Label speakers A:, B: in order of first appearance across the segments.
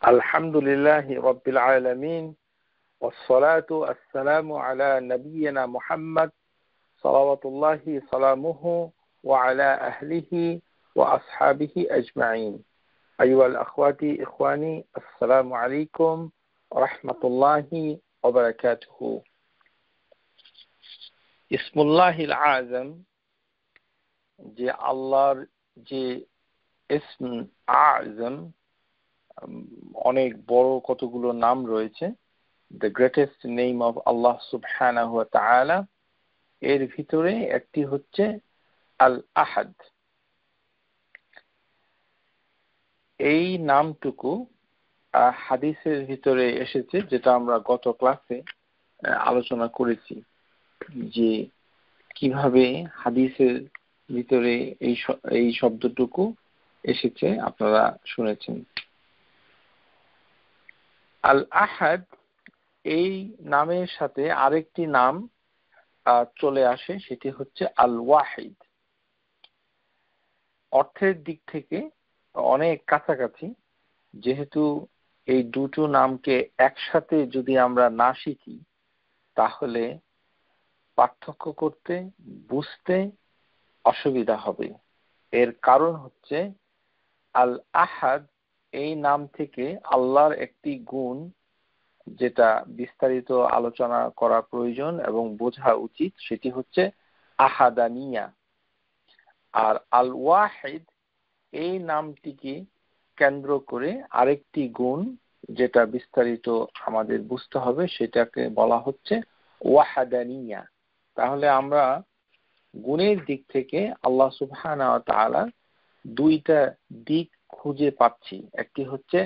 A: الحمد لله رب العالمين والصلاة والسلام على نبينا محمد صلوات الله سلامه وعلى أهله وأصحابه أجمعين. أيها الأخوات إخواني، السلام عليكم ورحمة الله وبركاته. اسم الله العظم যে আল্লাহর যে ইসম আযম, অনেক বড় কতগুলো নাম রয়েছে, দ্য গ্রেটেস্ট নেম অফ আল্লাহ সুবহানাহু ওয়া তাআলা, এর ভিতরে একটি হচ্ছে আল আহাদ। এই নামটুকু হাদিসের ভিতরে এসেছে, যেটা আমরা গত ক্লাসে আলোচনা করেছি যে কিভাবে হাদিসের ভিতরে এই শব্দটুকু এসেছে, আপনারা শুনেছেন। আল আহাদ এই নামের সাথে আরেকটি নাম চলে আসে, সেটি হচ্ছে আল ওয়াহিদ। অর্থের দিক থেকে অনেক কাছাকাছি, যেহেতু এই দুটো নামকে একসাথে যদি আমরা না শিখি তাহলে পার্থক্য করতে, বুঝতে অসুবিধা হবে। এর কারণ হচ্ছে আল আহাদ এই নাম থেকে আল্লাহর একটি গুণ, যেটা বিস্তারিত আলোচনা করা প্রয়োজন এবং বোঝা উচিত, সেটি হচ্ছে আহাদানিয়া। আর আল ওয়াহিদ এই নামটিকে কেন্দ্র করে আরেকটি গুণ, যেটা বিস্তারিত আমাদের বুঝতে হবে, সেটাকে বলা হচ্ছে ওয়াহাদানিয়া। তাহলে আমরা গুণের দিক থেকে আল্লাহ সুবহানাহু ওয়া তাআলা দুইটা দিক খুঁজে পাচ্ছি, একটি হচ্ছে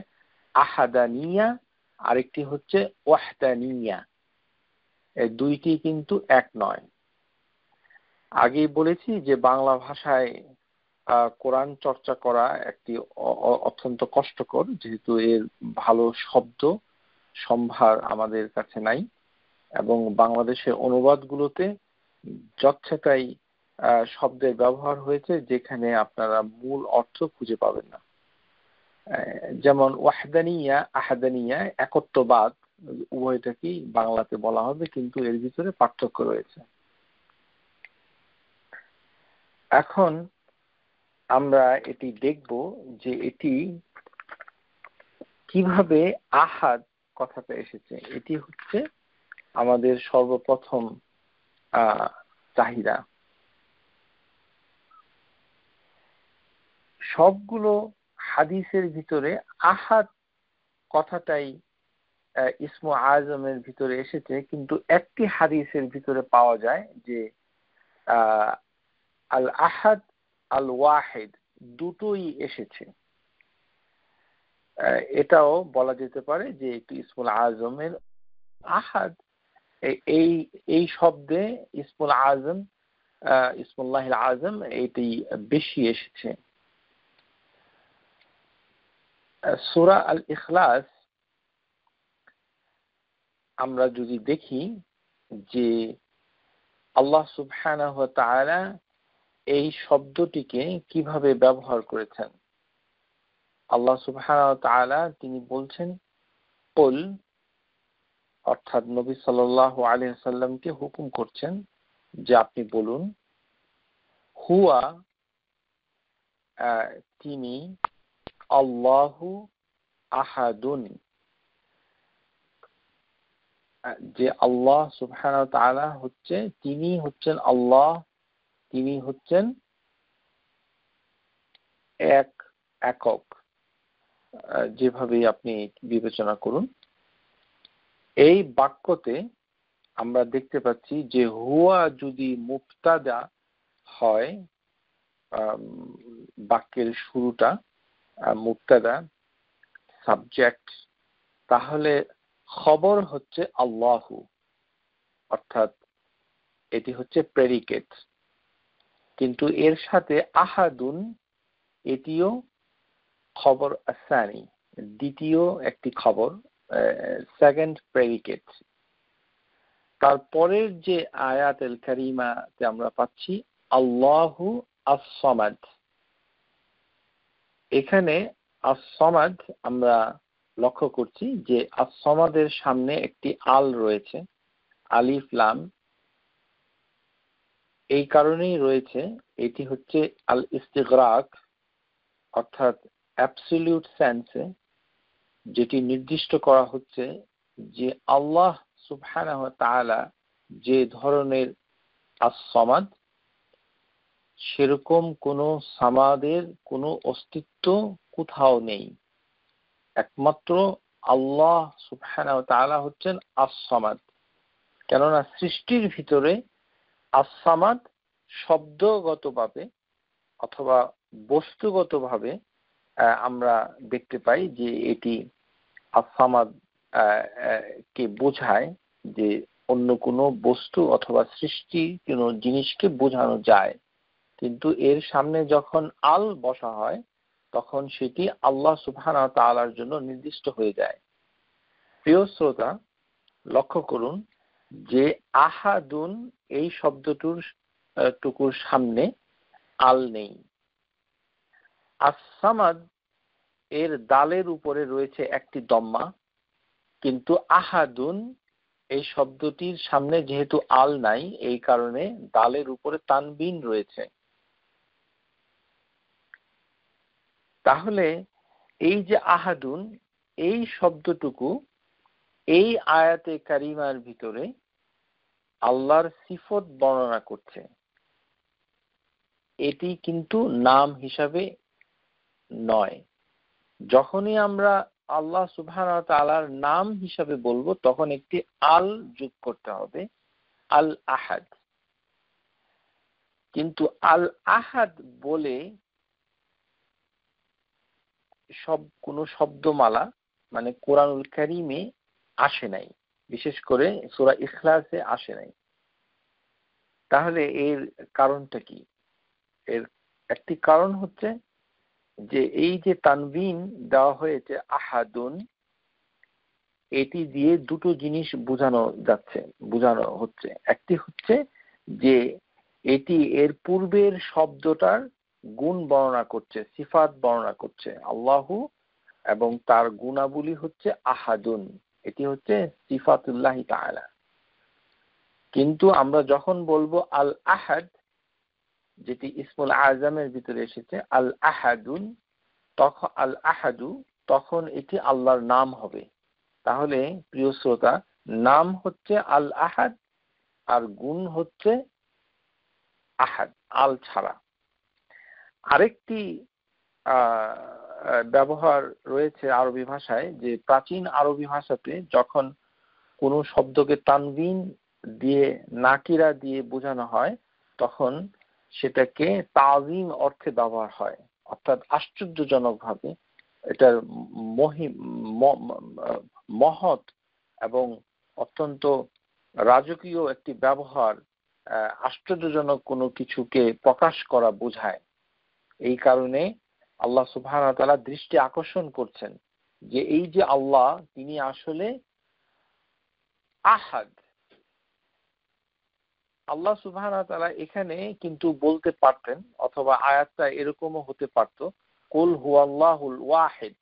A: আহাদানিয়া, আরেকটি হচ্ছে ওয়াহদানিয়া। এই দুইটি কিন্তু এক নয়। আগেই বলেছি যে বাংলা ভাষায় কোরআন চর্চা করা একটি অত্যন্ত কষ্টকর, যেহেতু এর ভালো শব্দ সম্ভার আমাদের কাছে নাই, এবং বাংলাদেশের অনুবাদগুলোতে যচ্ছেতাই শব্দের ব্যবহার হয়েছে, যেখানে আপনারা মূল অর্থ খুঁজে পাবেন না। যেমন ওয়াহদানিয়া, আহাদানিয়া, একত্ববাদ, উভয়টাকেই বাংলাতে বলা হবে, কিন্তু এর ভিতরে পার্থক্য রয়েছে। এখন আমরা এটি দেখব যে এটি কিভাবে আহাদ কথাটা এসেছে। এটি হচ্ছে আমাদের সর্বপ্রথম চাহিদা। সবগুলো হাদিসের ভিতরে আহাদ কথাটাই ইসমু আজমের ভিতরে এসেছে, কিন্তু একটি হাদিসের ভিতরে পাওয়া যায় যে আল আহাদ আল ওয়াহিদ দুটোই এসেছে। এটাও বলা যেতে পারে যে একটি ইসমুল আজমের আহাদ, এই শব্দে ইসমুল আজম, ইসমুল্লাহিল আজম, এটি বেশি এসেছে। সূরা আল ইখলাস আমরা যদি দেখি যে আল্লাহ সুবহানাহু ওয়া তাআলা এই শব্দটিকে কিভাবে ব্যবহার করেছেন। আল্লাহ সুবহানাহু ওয়া তাআলা তিনি বলছেন, কুল, অর্থাৎ নবী সাল্লাল্লাহু আলাইহি ওয়াসাল্লামকে হুকুম করছেন যে আপনি বলুন, হুয়া, তিনি, আল্লাহু আহাদুন, যে আল্লাহ সুবহানাহু ওয়া তাআলা হচ্ছে, তিনি হচ্ছেন আল্লাহ, তিনি হচ্ছেন একক, যেভাবে আপনি বিবেচনা করুন। এই বাক্যতে আমরা দেখতে পাচ্ছি যে হুয়া যদি মুবতাদা হয়, বাক্যের শুরুটা মুবতাদা, সাবজেক্ট, তাহলে খবর হচ্ছে আল্লাহু, অর্থাৎ এটি হচ্ছে প্রেডিকেট। কিন্তু এর সাথে আহাদুন, এটিও খবর আসানি, দ্বিতীয় একটি খবর, সেকেন্ড প্রেডিকেট। তারপরের যে আয়াতুল কারিমাতে আমরা পাচ্ছি আল্লাহু আস-সামাদ। এখানে আস-সামাদ আমরা লক্ষ্য করছি যে আস-সামাদের সামনে একটি আল রয়েছে, আলিফ লাম। এই কারণেই রয়েছে, এটি হচ্ছে আল ইস্তিগরাক, অর্থাৎ অ্যাবসলিউট সেন্সে যেটি নির্দিষ্ট করা হচ্ছে যে আল্লাহ সুবহানাহু ওয়া তাআলা যে ধরনের আস-সামাদ, সেরকম কোনো সামাদের কোনো অস্তিত্ব কোথাও নেই। একমাত্র আল্লাহ সুবহানাহু ওয়া তাআলা হচ্ছেন আস-সামাদ। কেননা সৃষ্টির ভিতরে আস-সামাদ শব্দগতভাবে অথবা বস্তুগতভাবে আমরা দেখতে পাই যে এটি আস-সামাদ কে বোঝায়, যে অন্য কোনো বস্তু অথবা সৃষ্টি কোনো জিনিসকে বোঝানো যায়, কিন্তু এর সামনে যখন আল বসা হয় তখন সেটি আল্লাহ সুবহানাহু ওয়া তাআলার জন্য নির্দিষ্ট হয়ে যায়। প্রিয় শ্রোতা, লক্ষ্য করুন যে আহাদুন এই টুকুর সামনে আল নেই। আস-সামাদ এর দালের উপরে রয়েছে একটি দম্মা, কিন্তু আহাদুন এই শব্দটির সামনে যেহেতু আল নাই, এই কারণে দালের উপরে তানবিন রয়েছে। তাহলে এই যে আহাদুন, এই শব্দটুকু এই আয়াতে কারিমার ভিতরে আল্লাহর সিফত বর্ণনা করছে। এটি কিন্তু নাম হিসাবে নয়। যখনই আমরা আল্লাহ সুবহানাহু ওয়া তাআলার নাম হিসাবে বলবো তখন একটি আল যোগ করতে হবে, আল আহাদ। কিন্তু আল আহাদ বলে কোনো শব্দমালা মানে কোরআনুল কারীমে আসে নাই, বিশেষ করে সূরা ইখলাসে আসে নাই। তাহলে এর কারণটা কি? এর একটি কারণ হচ্ছে যে এই যে তানবিন দেওয়া হয়েছে আহাদুন, এটি দিয়ে দুটো জিনিস বোঝানো হচ্ছে। একটি হচ্ছে যে এটি এর পূর্বের শব্দটার গুণ বর্ণনা করছে, সিফাত বর্ণনা করছে। আল্লাহু এবং তার গুণাবলী হচ্ছে আহাদুন, এটি হচ্ছে সিফাতুল্লাহি তাআলা। কিন্তু আমরা যখন বলবো আল আহাদ, যেটি ইসমুল আযমের ভিতরে এসেছে আল আহাদুন, তখন আল আহাদু, তখন এটি আল্লাহর নাম হবে। তাহলে প্রিয় শ্রোতা, নাম হচ্ছে আল আহাদ আর গুণ হচ্ছে আহাদ, আল ছাড়া। আরেকটি ব্যবহার রয়েছে আরবি ভাষায়, যে প্রাচীন আরবি ভাষাতে যখন কোনো শব্দকে তানবিন দিয়ে নাকিরা দিয়ে বোঝানো হয় তখন সেটাকে তাজিম অর্থে ব্যবহার হয়, অর্থাৎ আশ্চর্যজনক ভাবে এটার মহৎ এবং অত্যন্ত রাজকীয় একটি ব্যবহার, আশ্চর্যজনক কোনো কিছুকে প্রকাশ করা বোঝায়। এই কারণে আল্লাহ সুবহানাহু ওয়া তাআলা দৃষ্টি আকর্ষণ করছেন যে এই যে আল্লাহ, তিনি আসলে আহাদ। আল্লাহ সুবহানাহু ওয়া তাআলা এখানে কিন্তু বলতে পারতেন, অথবা আয়াতটা এরকমও হতে পারত, কুল হুয়াল্লাহুল ওয়াহিদ।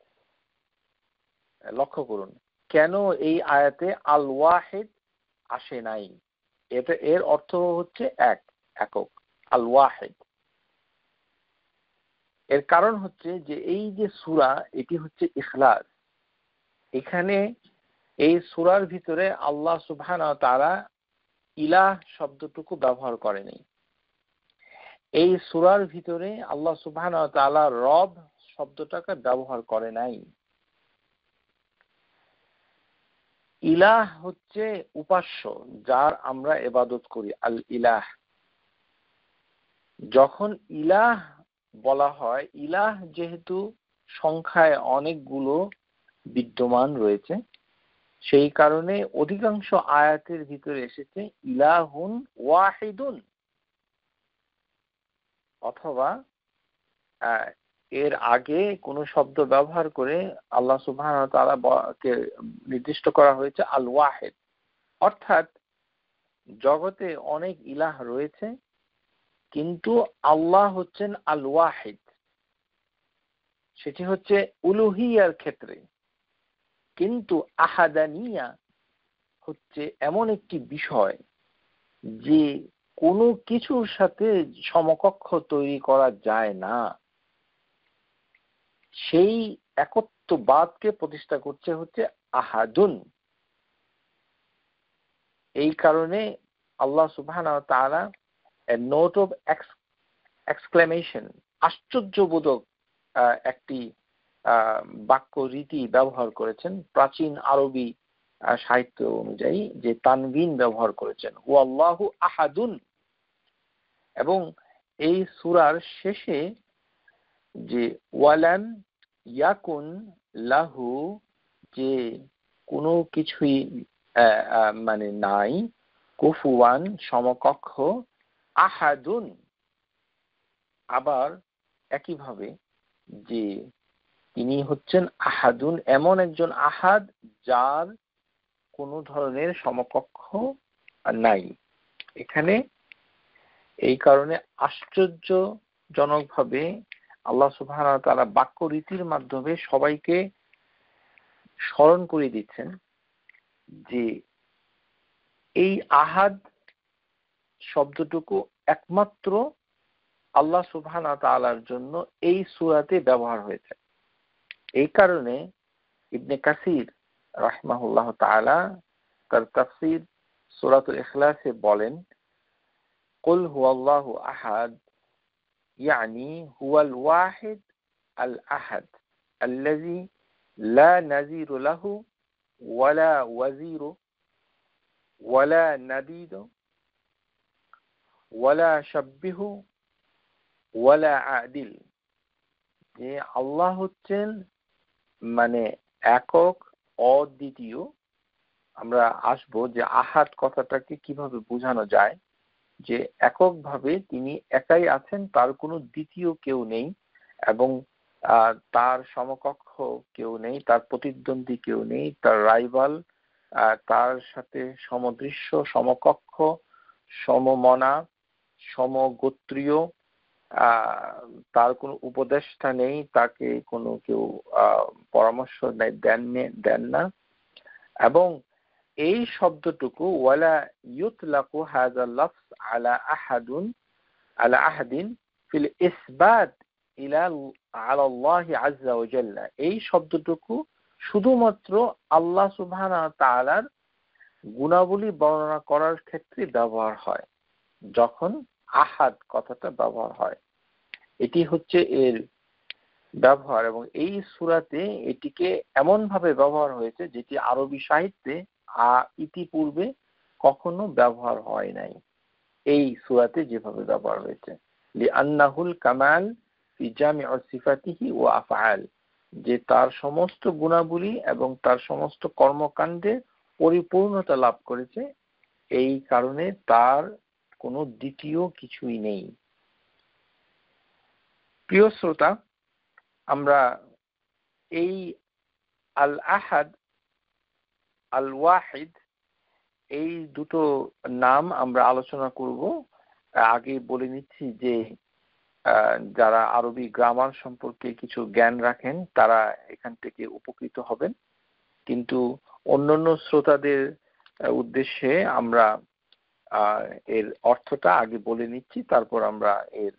A: লক্ষ্য করুন কেন এই আয়াতে আল ওয়াহিদ আসে নাই। এর অর্থ হচ্ছে একক, আল ওয়াহিদ। এর কারণ হচ্ছে যে এই যে সূরা, এটি হচ্ছে ইখলাস। এখানে এই সূরার ভিতরে আল্লাহ সুবহানাহু ওয়া তাআলা ইলাহ শব্দটুকু ব্যবহার করেনি। এই সূরার ভিতরে আল্লাহ সুবহানাহু ওয়া তাআলা রব শব্দটাকে ব্যবহার করে নাই। ইলাহ হচ্ছে উপাস্য, যার আমরা ইবাদত করি, আল ইলাহ। যখন ইলাহ বলা হয়, ইলাহ যেহেতু সংখ্যায় অনেকগুলো বিদ্যমান রয়েছে, সেই কারণে অধিকাংশ আয়াতের ভিতরে এসেছে ইলাহুন ওয়াহিদুন, অথবা এর আগে কোনো শব্দ ব্যবহার করে আল্লাহ সুবহানাহু ওয়া তাআলা কে নির্দিষ্ট করা হয়েছে আল ওয়াহিদ। অর্থাৎ জগতে অনেক ইলাহ রয়েছে, কিন্তু আল্লাহ হচ্ছেন আল ওয়াহিদ। সেটি হচ্ছে উলুহিয়ার ক্ষেত্রে। কিন্তু আহাদানিয়া হচ্ছে এমন একটি বিষয় যে কোনো কিছুর সাথে সমকক্ষ তৈরি করা যায় না, সেই একত্ববাদকে প্রতিষ্ঠা করছে হচ্ছে আহাদুন। এই কারণে আল্লাহ সুবহানাহু ওয়া তাআলা a note of exclamation, আশ্চর্যবোধক একটি বাক্য রীতি ব্যবহার করেছেন প্রাচীন আরবি সাহিত্য অনুযায়ী, যে তানবিন ব্যবহার করেছেন, হুয়াল্লাহু আহাদুন। এবং এই সূরার শেষে যে ওয়ালাম ইয়াকুন লাহু, যে কোনো কিছুই মানে নাই, কুফুয়ান সমকক্ষ, আহাদুন আবার একইভাবে যে তিনি হচ্ছেন আহাদুন, এমন একজন আহাদ যার কোনো ধরনের সমকক্ষ নাই। এখানে এই কারণে আশ্চর্যজনকভাবে আল্লাহ সুবহানাহু ওয়া তাআলা বাক্য রীতির মাধ্যমে সবাইকে স্মরণ করে দিচ্ছেন যে এই আহাদ শব্দটুকু একমাত্র আল্লাহ সুবহানাহু ওয়া তাআলার জন্য এই সূরাতে ব্যবহার হয়েছে। এই কারণে ইবনে কাসির রাহিমাহুল্লাহ তাআলা তার তাফসীর সূরাতুল ইখলাসে বলেন, কুল হুয়াল্লাহু আহাদ ইয়ানি হুয়াল ওয়াহিদ আল আহাদ আল্লাযী লা নাযীরু লাহু ওয়ালা ওয়াজিরু ওয়ালা নাদীদু ওয়ালা শাব্বিহু ওয়ালা আদিল। যে আল্লাহ হচ্ছেন মানে একক, অদ্বিতীয়। আমরা আসবো যে আহাদ কথাটাকে কিভাবে বোঝানো যায়, যে এককভাবে তিনি একাই আছেন, তার কোনো দ্বিতীয় কেউ নেই এবং তার সমকক্ষ কেউ নেই, তার প্রতিদ্বন্দ্বী কেউ নেই, তার রাইভাল, তার সাথে সমদৃশ্য, সমকক্ষ, সমমনা, সমগোত্রীয়, তার কোনো উপদেষ্টা নেই, তাকে কোনো কেউ পরামর্শ দেন না। এবং এই শব্দটুকু ওয়ালা ইউতলাকু হাযা লাফজ আলা আহাদিন ফিল ইসবাত ইলা আল্লাহ আযজা ওয়া জাল্লা, এই শব্দটুকু শুধুমাত্র আল্লাহ সুবহানাহু ওয়া তাআলার গুণাবলী বর্ণনা করার ক্ষেত্রে ব্যবহার হয়। যখন আহাদ কথাটা ব্যবহার হয়, এটি হচ্ছে এর ব্যবহার। এবং এই সূরাতে এটিকে এমন ভাবে ব্যবহার হয়েছে যেটি আরবি সাহিত্যে ইতিপূর্বে কখনো ব্যবহার হয় নাই। এই সূরাতে যেভাবে ব্যবহার হয়েছে, লিআন্নাহুল কামাল ফি জামিউ সিফাতিহি ওয়া আফআল, যে তার সমস্ত গুণাবলী এবং তার সমস্ত কর্মকাণ্ডে পরিপূর্ণতা লাভ করেছে, এই কারণে তার কোনো দ্বিতীয় কিছুই নেই। প্রিয় শ্রোতা, আমরা এই আল আহাদ, আল ওয়াহিদ, এই দুটো নাম আমরা আলোচনা করব। আগে বলে নিচ্ছি যে যারা আরবি গ্রামার সম্পর্কে কিছু জ্ঞান রাখেন তারা এখান থেকে উপকৃত হবেন, কিন্তু অন্যান্য শ্রোতাদের উদ্দেশ্যে আমরা এর অর্থটা আগে বলে নিচ্ছি, তারপর আমরা এর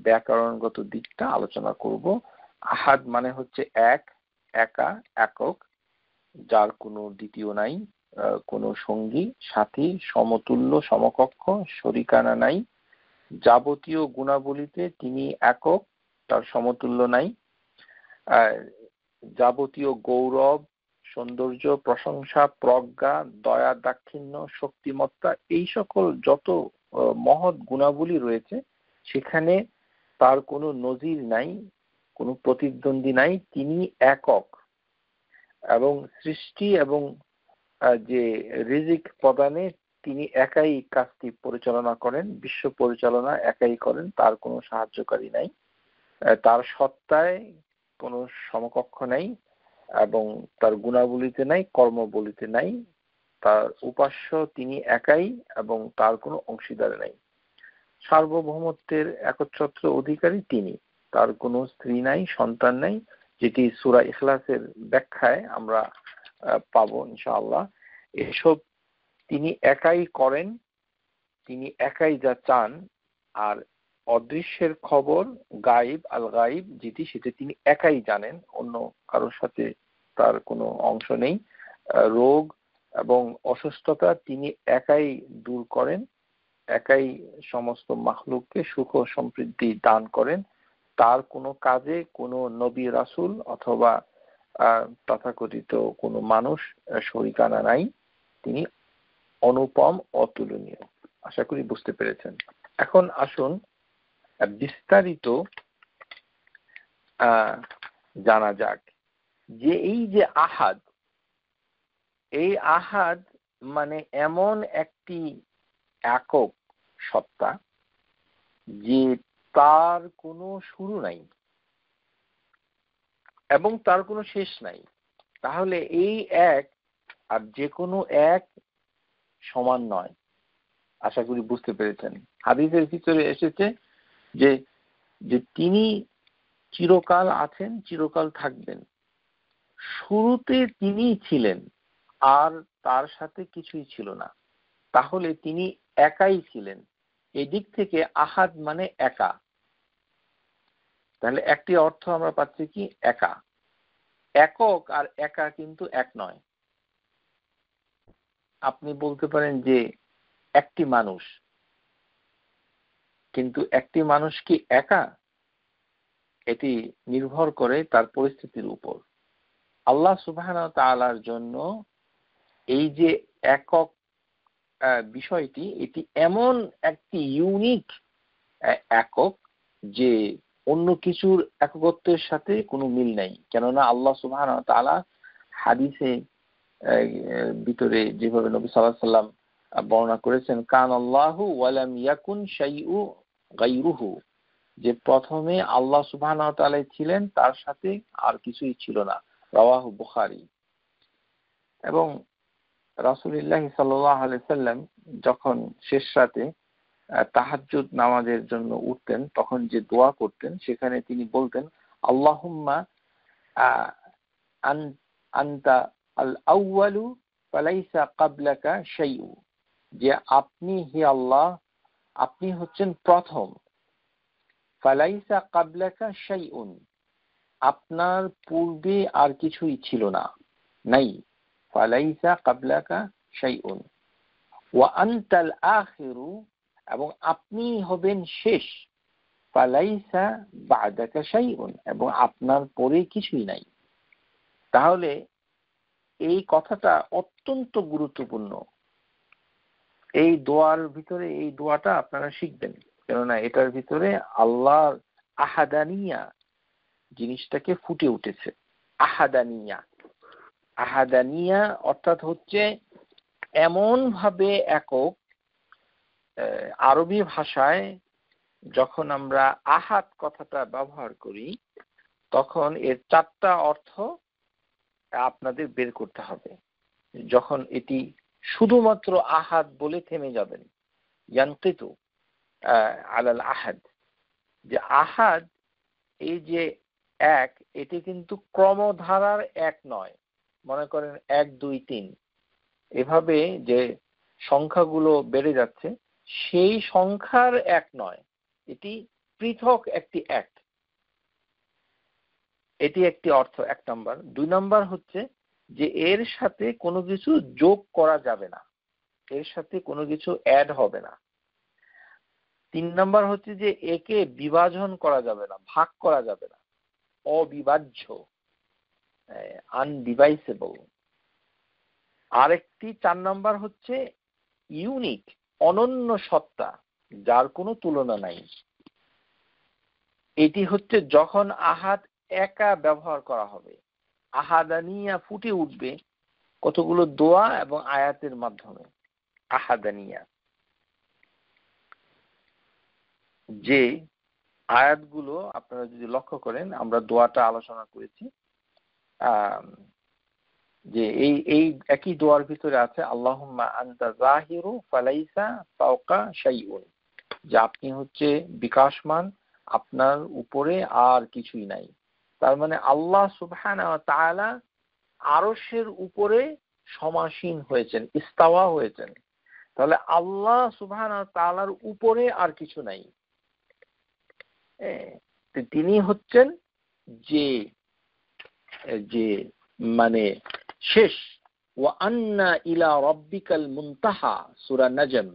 A: ব্যাকরণগত দিকটা আলোচনা করব। আহাদ মানে হচ্ছে এক, একা, একক, যার কোনো দ্বিতীয় নাই, কোনো সঙ্গী সাথী, সমতুল্য, সমকক্ষ, শরিকানা নাই। যাবতীয় গুণাবলীতে তিনি একক, তার সমতুল্য নাই। যাবতীয় গৌরব, সৌন্দর্য, প্রশংসা, প্রজ্ঞা, দয়া, দাক্ষিণ্য, শক্তিমত্তা, এই সকল যত মহৎ গুণাবলী রয়েছে সেখানে তার কোনো নজির নাই, কোনো প্রতিদ্বন্দ্বী নাই। তিনি একক এবং সৃষ্টি এবং যে রিজিক প্রদানে তিনি একাই কাজটি পরিচালনা করেন, বিশ্ব পরিচালনা একাই করেন, তার কোনো সাহায্যকারী নাই। তার সত্তায় কোনো সমকক্ষ নাই এবং তার গুণাবলীতে নাই, কর্মবলীতে নাই। তার উপাস্য তিনি একাই এবং তার কোনো অংশীদার নাই। সার্বভৌমত্বের একচ্ছত্র অধিকারী তিনি, তার কোনো স্ত্রী নাই, সন্তান নাই, যেটি সূরা ইখলাসের ব্যাখ্যায় আমরা পাবো ইনশাআল্লাহ। এসব তিনি একাই করেন, তিনি একাই যা চান। আর অদৃশ্যের খবর গায়েব, আল গায়েব যেটি, সেটা তিনি একাই জানেন, অন্য কারোর সাথে তার কোনো অংশ নেই। রোগ এবং অসুস্থতা তিনি একাই দূর করেন, একাই সমস্ত মাখলুককে সুখ ও সমৃদ্ধি দান করেন। তার কোনো কাজে কোনো নবী রাসূল অথবা তথাকথিত কোনো মানুষ শরিকানা নাই। তিনি অনুপম, অতুলনীয়। আশা করি বুঝতে পেরেছেন। এখন আসুন বিস্তারিত জানা যাক যে এই যে আহাদ, এই আহাদ মানে এমন একটি একক সত্তা যে তার কোনো শুরু নাই এবং তার কোনো শেষ নাই। তাহলে এই এক আর যে কোনো এক সমান নয়। আশা করি বুঝতে পেরেছেন। হাদিসের ভিতরে এসেছে যে যে তিনি চিরকাল আছেন, চিরকাল থাকবেন। শুরুতে তিনি ছিলেন আর তার সাথে কিছুই ছিল না, তাহলে তিনি একাই ছিলেন। এই দিক থেকে আহাদ মানে একা। তাহলে একটি অর্থ আমরা পাচ্ছি কি, একা। একক আর একা কিন্তু এক নয়। আপনি বলতে পারেন যে একটি মানুষ, কিন্তু একটি মানুষ কি একা? এটি নির্ভর করে তার পরিস্থিতির উপর। আল্লাহ সুবহানাহু ওয়া তাআলার জন্য এই যে একক বিষয়টি, এটি এমন একটি ইউনিক একক যে অন্য কিছুর একত্বের সাথে কোনো মিল নাই। কেননা আল্লাহ সুবহানাহু ওয়া তাআলা হাদিসে ভিতরে যেভাবে নবী সাল্লাল্লাহু আলাইহি ওয়াসাল্লাম বর্ণনা করেছেন, কান আল্লাহু ওয়া লাম ইয়াকুন শাইউ গায়রুহু, যে প্রথমে আল্লাহ সুবহানাহু ওয়া তাআলা ছিলেন, তার সাথে আর কিছুই ছিল না। রাওয়াহু বুখারী। এবং রাসূলুল্লাহ সাল্লাল্লাহু আলাইহি ওয়াসাল্লাম যখন শেষ রাতে তাহাজ্জুদ নামাজের জন্য উঠতেন, তখন যে দোয়া করতেন, সেখানে তিনি বলতেন, আল্লাহুম্মা আনতা আল আউয়ালু ফালাইসা ক্বাবলাকা শাইউ, যে আপনি, হে আল্লাহ, আপনি হচ্ছেন প্রথম। ফালাইসা ক্বাবলাকা শাইউন, আপনার পূর্বে আর কিছুই ছিল না, নাই। ফালাইসা ক্বাবলাকা শাইউন ওয়া আনতাল আখিরু, এবং আপনি হবেন শেষ। ফালাইসা বা'দাকা শাইউন, এবং আপনার পরে কিছুই নাই। তাহলে এই কথাটা অত্যন্ত গুরুত্বপূর্ণ। এই দোয়ার ভিতরে এই দোয়াটা আপনারা শিখবেন, কেননা এটার ভিতরে আল্লাহর আহাদানিয়া জিনিসটাকে ফুটে উঠেছে। আহাদানিয়া, আহাদানিয়া অর্থাৎ হচ্ছে এমন ভাবে একক। আরবি ভাষায় যখন আমরা আহাদ কথাটা ব্যবহার করি, তখন এর চারটা অর্থ আপনাদের বের করতে হবে। যখন এটি শুধুমাত্র আহাদ বলে থেমে যাবেন, ইয়ানকিতু আলাল আহাদ, যে আহাদ এই যে এক, এটি কিন্তু ক্রমধারার এক নয়। মনে করেন 1 2 3 এভাবে যে সংখ্যাগুলো বেড়ে যাচ্ছে, সেই সংখ্যার এক নয়, এটি পৃথক একটি এক। এটি একটি অর্থ, 1 নাম্বার। 2 নাম্বার হচ্ছে যে এর সাথে কোনো কিছু যোগ করা যাবে না, এর সাথে কোনো কিছু অ্যাড হবে না। 3 নাম্বার হচ্ছে যে একে বিভাজন করা যাবে না, ভাগ করা যাবে না, অবিভাজ্য, আনডিভাইসেবল। আরেকটি 4 নাম্বার হচ্ছে ইউনিক, অনন্য সত্তা, যার কোনো তুলনা নাই। এটি হচ্ছে যখন আহাদ একা ব্যবহার করা হবে, আহাদানিয়া ফুটে উঠবে কতগুলো দোয়া এবং আয়াতের মাধ্যমে। আহাদানিয়া, যে আয়াতগুলো আপনারা যদি লক্ষ্য করেন, আমরা দোয়াটা আলোচনা করেছি, যে এই এই একই দোয়ার ভিতরে আছে আল্লাহুম্মা আনতা যাহিরু ফালাইসা ফাওকা শাইউন, যে আপনি হচ্ছে বিকাশমান, আপনার উপরে আর কিছুই নাই। তার মানে আল্লাহ সুবহানাহু ওয়া তাআলা আরশের উপরে সমাসীন হয়েছেন, ইস্তাওয়া হয়েছেন। তাহলে আল্লাহ সুবহানাহু ওয়া তাআলার উপরে আর কিছু নাই। তিনি হচ্ছেন যে যে মানে শেষ। ওয়া আন্না ইলা রাব্বিকাল মুনতাহা, সূরা নাজম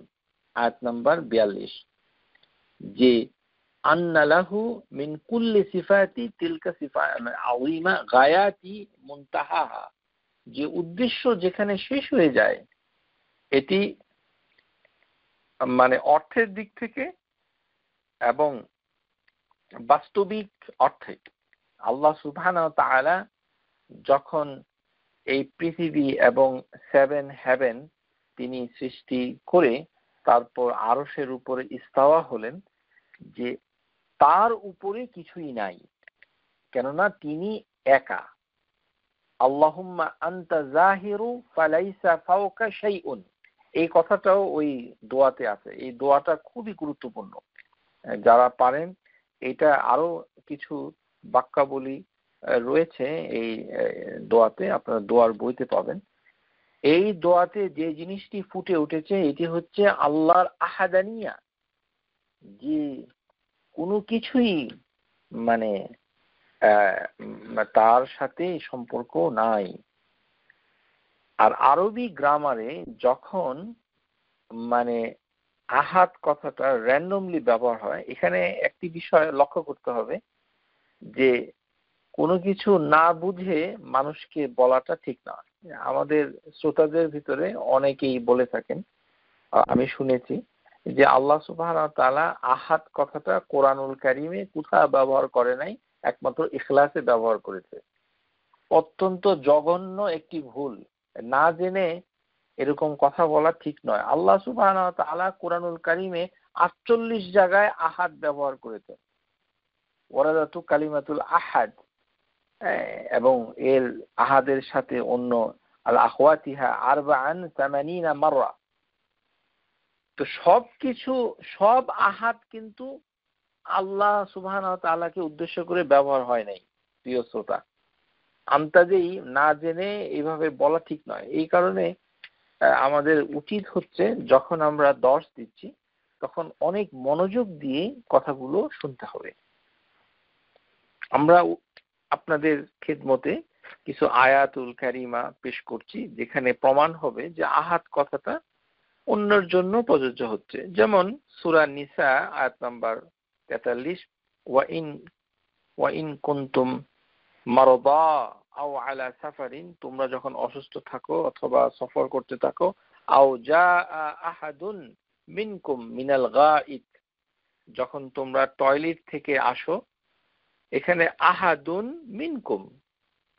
A: আয়াত নাম্বার 42, যে আন্না লাহু মিন কুল্লি সিফাতি তিলকা সিফাত আযীমা গায়াতি মুনতাহাহা, যে উদ্দেশ্য যেখানে শেষ হয়ে যায়, এটি মানে অর্থের দিক থেকে এবং বাস্তবিক অর্থে আল্লাহ সুবহানাহু ওয়া তাআলা যখন এই পৃথিবী এবং 7 হেভেন তিনি সৃষ্টি করে তারপর আরশের উপরে ইস্তাওয়া হলেন, যে তার উপরে কিছুই নাই, কেননা তিনি একা। আল্লাহুম্মা আনতা জাহিরু ফালাইসা ফাওকা শাইউন, এই কথাটাও ওই দোয়াতে আছে। এই দোয়াটা খুবই গুরুত্বপূর্ণ, যারা পারেন এটা আরো কিছু বাক্যাবলী রয়েছে এই দোয়াতে, আপনারা দোয়ার বইতে পাবেন। এই দোয়াতে যে জিনিসটি ফুটে উঠেছে এটি হচ্ছে আল্লাহর আহাদানিয়া, যে কোনো কিছুই মানে তার সাথে সম্পর্ক নাই। আর আরবি গ্রামারে যখন মানে আহাদ কথাটা র্যান্ডমলি ব্যবহার হয়, এখানে একটি বিষয় লক্ষ্য করতে হবে যে কোনো কিছু না বুঝে মানুষকে বলাটা ঠিক না। আমাদের শ্রোতাদের ভিতরে অনেকেই বলে থাকেন, আমি শুনেছি, যে আল্লাহ সুবহানাহু ওয়া তাআলা আহাদ কথাটা কোরআনুল কারীমে কোথাও ব্যবহার করে নাই, একমাত্র ইখলাসে ব্যবহার করেছে। অত্যন্ত জঘন্য একটি ভুল, না জেনে এরকম কথা বলা ঠিক নয়। আল্লাহ সুবহানাহু ওয়া তাআলা কোরআনুল কারীমে 48 জায়গায় আহাদ ব্যবহার করেছেন, ওয়ারাদাতু কালিমাতুল আহাদ, এবং এর আহাদের সাথে অন্য আল আখওয়াতিহা আরবাআন 80 মাররা। তো সবকিছু সব আহাদ কিন্তু আল্লাহ সুবহানাহু ওয়া তাআলাকে উদ্দেশ্য করে ব্যবহার হয় নাই। প্রিয় শ্রোতা, আন্তাজেই না জেনে এইভাবে বলা ঠিক নয়। এই কারণে আমাদের উচিত হচ্ছে যখন আমরা দর্স দিচ্ছি তখন অনেক মনোযোগ দিয়ে কথাগুলো শুনতে হবে। আমরা আপনাদের খিদমতে কিছু আয়াতুল কারিমা পেশ করছি যেখানে প্রমাণ হবে যে আহাদ কথাটা অন্যের জন্য প্রযোজ্য হচ্ছে। যেমন সূরা নিসা আয়াত নাম্বার 43, ওয়া ইন কুনতুম মারদা আও আলা সাফারিন, তোমরা যখন অসুস্থ থাকো অথবা সফর করতে থাকো, আও জা আহাদুন মিনকুম মিনাল গাইত, যখন তোমরা টয়লেট থেকে আসো। এখানে আহাদুন মিনকুম,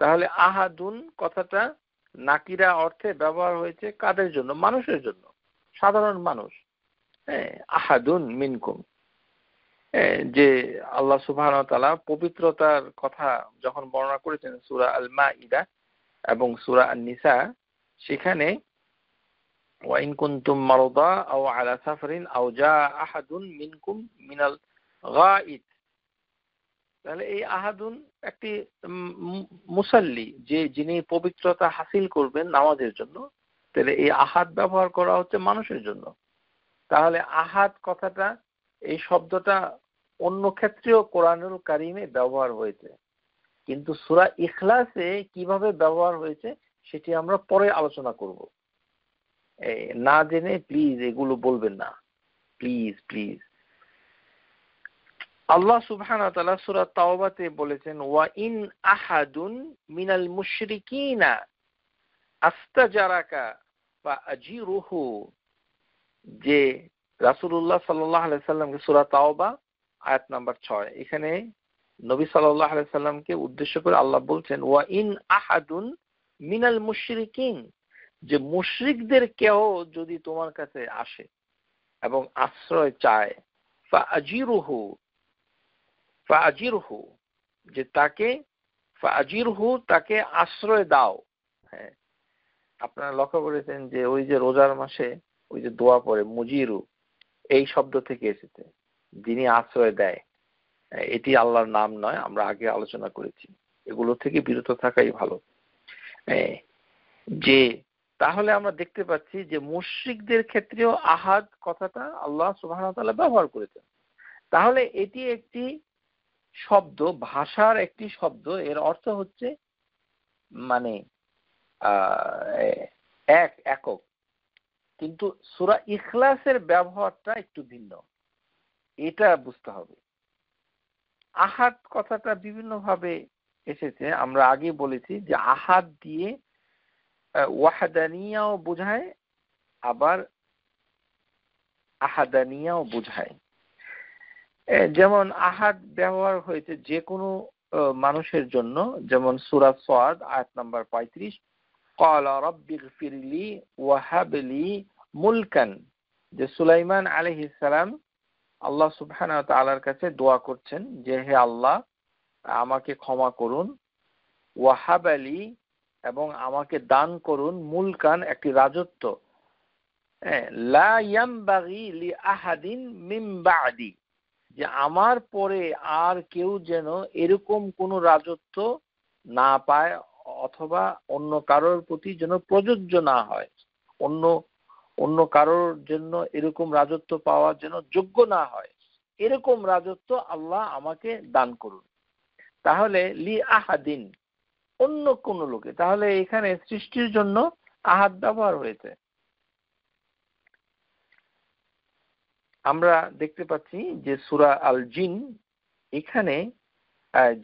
A: তাহলে আহাদুন কথাটা নাকিরা অর্থে ব্যবহার হয়েছে কাদের জন্য? মানুষের জন্য, সাধারণ মানুষ। আহাদুন মিনকুম, যে আল্লাহ সুবহানাহু ওয়া তাআলা পবিত্রতার কথা যখন বর্ণনা করেছেন সূরা আল মাইদা এবং সূরা আন-নিসা, সেখানে ওয়া ইন কুনতুম মারদা আও আলা সাফারিন আও জা আহাদুন মিনকুম মিনাল গাইত, তাহলে এই আহাদুন একটি মুসাল্লি, যে যিনি পবিত্রতা হাসিল করবেন নামাজের জন্য, তাহলে এই আহাদ ব্যবহার করা হচ্ছে মানুষের জন্য। তাহলে আহাদ কথাটা, এই শব্দটা অন্য ক্ষেত্রেও কোরআনুল কারীমে ব্যবহার হয়েছে, কিন্তু সূরা ইখলাসে কিভাবে ব্যবহার হয়েছে সেটি আমরা পরে আলোচনা করব। না জেনে প্লিজ এগুলো বলবেন না, প্লিজ প্লিজ। আল্লাহ সুবহানাহু ওয়া তাআলা সূরা তাওবাতে বলেছেন, ওয়া ইন আহাদুন মিনাল মুশরিকিনা আস্তাজারাকা ফাআজিরুহু, যে রাসূলুল্লাহ সাল্লাল্লাহু আলাইহি সাল্লামকে সূরা তাওবা আয়াত নাম্বার 6, এখানে নবী সাল্লাল্লাহু আলাইহি সাল্লামকে উদ্দেশ্য করে আল্লাহ বলছেন, ওয়া ইন আহাদুন মিনাল মুশরিকিন, যে মুশরিকদের কেউ যদি তোমার কাছে আসে এবং আশ্রয় চায়, ফাআজিরুহু, ফাআজিরহু, যে তাকে, ফাআজিরহু, তাকে আশ্রয় দাও। হ্যাঁ, আপনারা লক্ষ্য করেছেন যে ওই যে রোজার মাসে ওই যে দোয়া পড়ে মুজিরু, এই শব্দ থেকে এসেছে, যিনি আশ্রয় দেয়। এটি আল্লাহর নাম নয়, আমরা আগে আলোচনা করেছি। এগুলো থেকে বিরত থাকাই ভালো। যে তাহলে আমরা দেখতে পাচ্ছি যে মুশরিকদের ক্ষেত্রেও আহাদ কথাটা আল্লাহ সুবহানাহু ওয়া তাআলা ব্যবহার করেছেন। তাহলে এটি একটি শব্দ, ভাষার একটি শব্দ, এর অর্থ হচ্ছে মানে একক, কিন্তু সূরা ইখলাসের ব্যবহারটা একটু ভিন্ন, এটা বুঝতে হবে। আহাদ কথাটা বিভিন্ন ভাবে এসেছে, আমরা আগে বলেছি যে আহাদ দিয়ে ওয়াহদানিয়াও বোঝায়, আবার আহাদানিয়াও বোঝায়। যেমন আহাদ ব্যবহার হয়েছে যে কোনো মানুষের জন্য, যেমন সূরা সাদ আয়াত নাম্বার 35, ক্বালা রাব্বিগফিরলি ওয়াহাবলি মুলকান, যে সুলাইমান আলাইহিস সালাম আল্লাহ সুবহানাহু ওয়া তাআলার কাছে দোয়া করছেন যে হে আল্লাহ আমাকে ক্ষমা করুন, ওয়াহাবালি এবং আমাকে দান করুন, মুলকান একটি রাজত্ব, লা ইয়ামবাগি লি আহাদিন মিন বা'দি, যে আমার পরে আর কেউ যেন এরকম কোন রাজত্ব না পায়, অথবা অন্য কারোর প্রতি যেন প্রযোজ্য না হয়, অন্য কারোর জন্য এরকম রাজত্ব পাওয়ার যেন যোগ্য না হয়, এরকম রাজত্ব আল্লাহ আমাকে দান করুন। তাহলে লি আহাদিন, অন্য কোন লোকে, তাহলে এখানে সৃষ্টির জন্য আহাদ ব্যবহার হয়েছে। আমরা দেখতে পাচ্ছি যে সূরা আল জিন, এখানে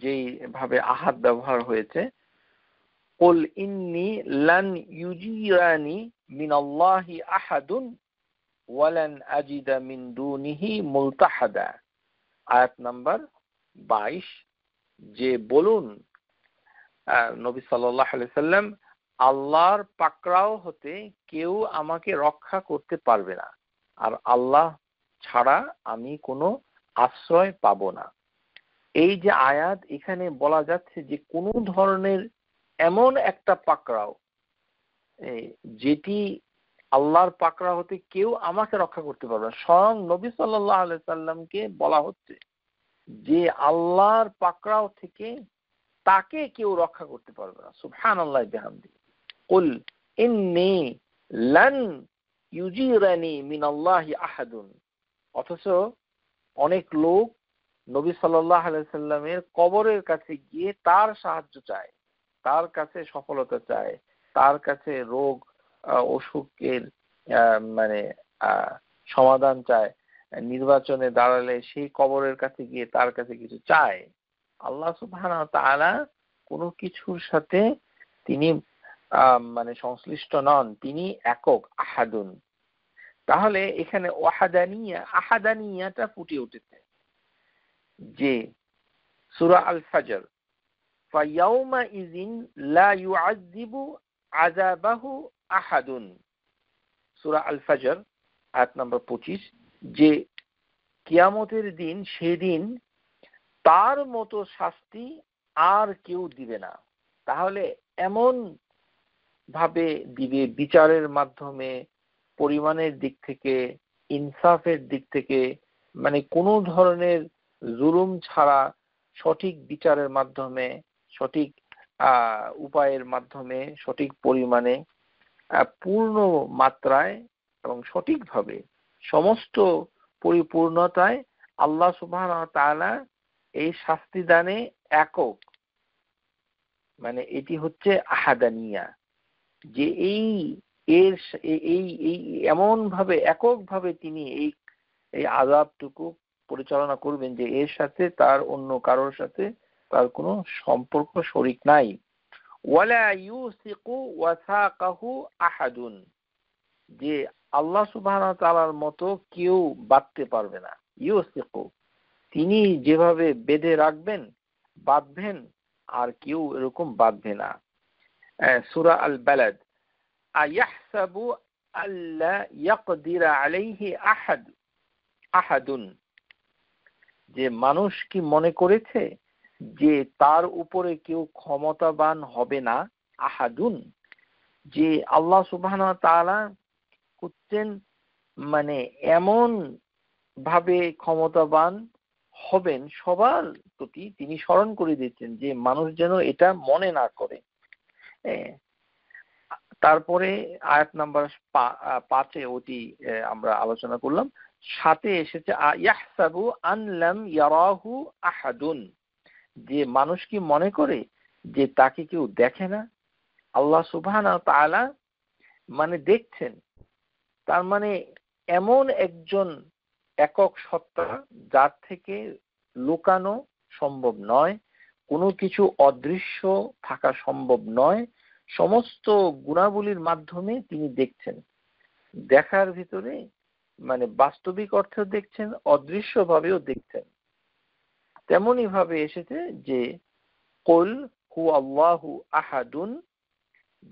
A: যেই ভাবে আহাদ ব্যবহার হয়েছে, কুল ইন্নী লান ইউজিরানি মিনাল্লাহি আহাদুন ওয়ালান আজিদা মিন দুনিহি মুলতাহাদা, আয়াত নাম্বার 22, যে বলুন নবী সাল্লাল্লাহু আলাইহি সাল্লাম, আল্লাহর পাকড়াও হতে কেউ আমাকে রক্ষা করতে পারবে না, আর আল্লাহ ছাড়া আমি কোনো আশ্রয় পাব না। এই যে আয়াত, এখানে বলা যাচ্ছে যে কোন ধরনের এমন একটা পাকড়াও যেটি আল্লাহর পাকড়াও হতে কেউ আমাকে রক্ষা করতে পারবে না। স্বয়ং নবী সাল্লাল্লাহু আলাইহি সাল্লামকে বলা হচ্ছে যে আল্লাহর পাকড়াও থেকে তাকে কেউ রক্ষা করতে পারবে না। সুবহানাল্লাহি বিহামদিহি, কুল ইন্নী লান ইউজিরানি মিনাল্লাহি আহাদুন। অথচ অনেক লোক নবী সাল্লাল্লাহু আলাইহি সাল্লামের কবরের কাছে গিয়ে তার সাহায্য চায়, তার কাছে সফলতা চায়, তার কাছে রোগ অসুখের মানে সমাধান চায়, নির্বাচনে দাঁড়ালে সেই কবরের কাছে গিয়ে তার কাছে কিছু চায়। আল্লাহ সুবহানাহু ওয়া তাআলা কোনো কিছুর সাথে তিনি মানে সংশ্লিষ্ট নন, তিনি একক, আহাদুন। তাহলে এখানে ওয়াহাদানিয়া, আহাদানিয়াটা ফুটে উঠেছে যে সূরা আল ফাজর, ফায়াউমা ইযিন লা ইউআযযিবু আযাবাহু আহাদুন, সূরা আল ফাজর আয়াত নাম্বার 25, যে কিয়ামতের দিন, সেদিন তার মতো শাস্তি আর কেউ দিবে না। তাহলে এমন ভাবে দিবে, বিচারের মাধ্যমে, পরিমাণের দিক থেকে, ইনসাফের দিক থেকে, মানে কোনো ধরনের জুলুম ছাড়া সঠিক বিচারের মাধ্যমে, সঠিক উপায়ের মাধ্যমে, সঠিক পরিমাণে, পূর্ণ মাত্রায় এবং সঠিকভাবে, সমস্ত পরিপূর্ণতায় আল্লাহ সুবহানাহু ওয়া তাআলা এই শাস্তি দানে একক, মানে এটি হচ্ছে আহাদানিয়া, যে এই এমন ভাবে এককভাবে তিনি এই আযাবটুকু পরিচালনা করবেন যে এর সাথে তার অন্য কারোর সাথে তার কোনো সম্পর্ক, শরীক নাই। ওয়ালা ইউসিকু ওয়াসাকাহু আহাদুন, যে আল্লাহ সুবহানাহু ওয়া তাআলার মতো কেউ বাঁধতে পারবে না। ইউসিকু, তিনি যেভাবে বেঁধে রাখবেন, বাঁধবেন, আর কেউ এরকম বাঁধবে না। সূরা আল বালাদ, আয়াহসাবু আল্লা ইয়াকদিরা আলাইহি আহাদুন, যে মানুষ কি মনে করেছে যে তার উপরে কেউ ক্ষমতাবান হবে না। আহাদুন, যে আল্লাহ সুবহানাহু ওয়া তাআলা হচ্ছেন মানে এমন ভাবে ক্ষমতাবান হবেন, সবার প্রতি তিনি স্মরণ করে দিচ্ছেন যে মানুষ যেন এটা মনে না করে। তারপরে আয়াত নাম্বার 5 ওটি আমরা আলোচনা করলাম। 7 এসেছে ইয়াহসাবু আন লাম ইয়ারাহু আহাদুন, যে মানুষ কি মনে করে যে তাকে কেউ দেখে না। আল্লাহ সুবহানাহু ওয়া তাআলা মানে দেখছেন, তার মানে এমন একজন একক সত্তা যার থেকে লুকানো সম্ভব নয়, কোনো কিছু অদৃশ্য থাকা সম্ভব নয়। সমস্ত গুণাবলীর মাধ্যমে তিনি দেখছেন, দেখার ভিতরে মানে বাস্তবিক অর্থে দেখছেন, অদৃশ্য ভাবেও দেখছেন। তেমনি ভাবে এসেছে যে কুল হু আল্লাহু আহাদুন,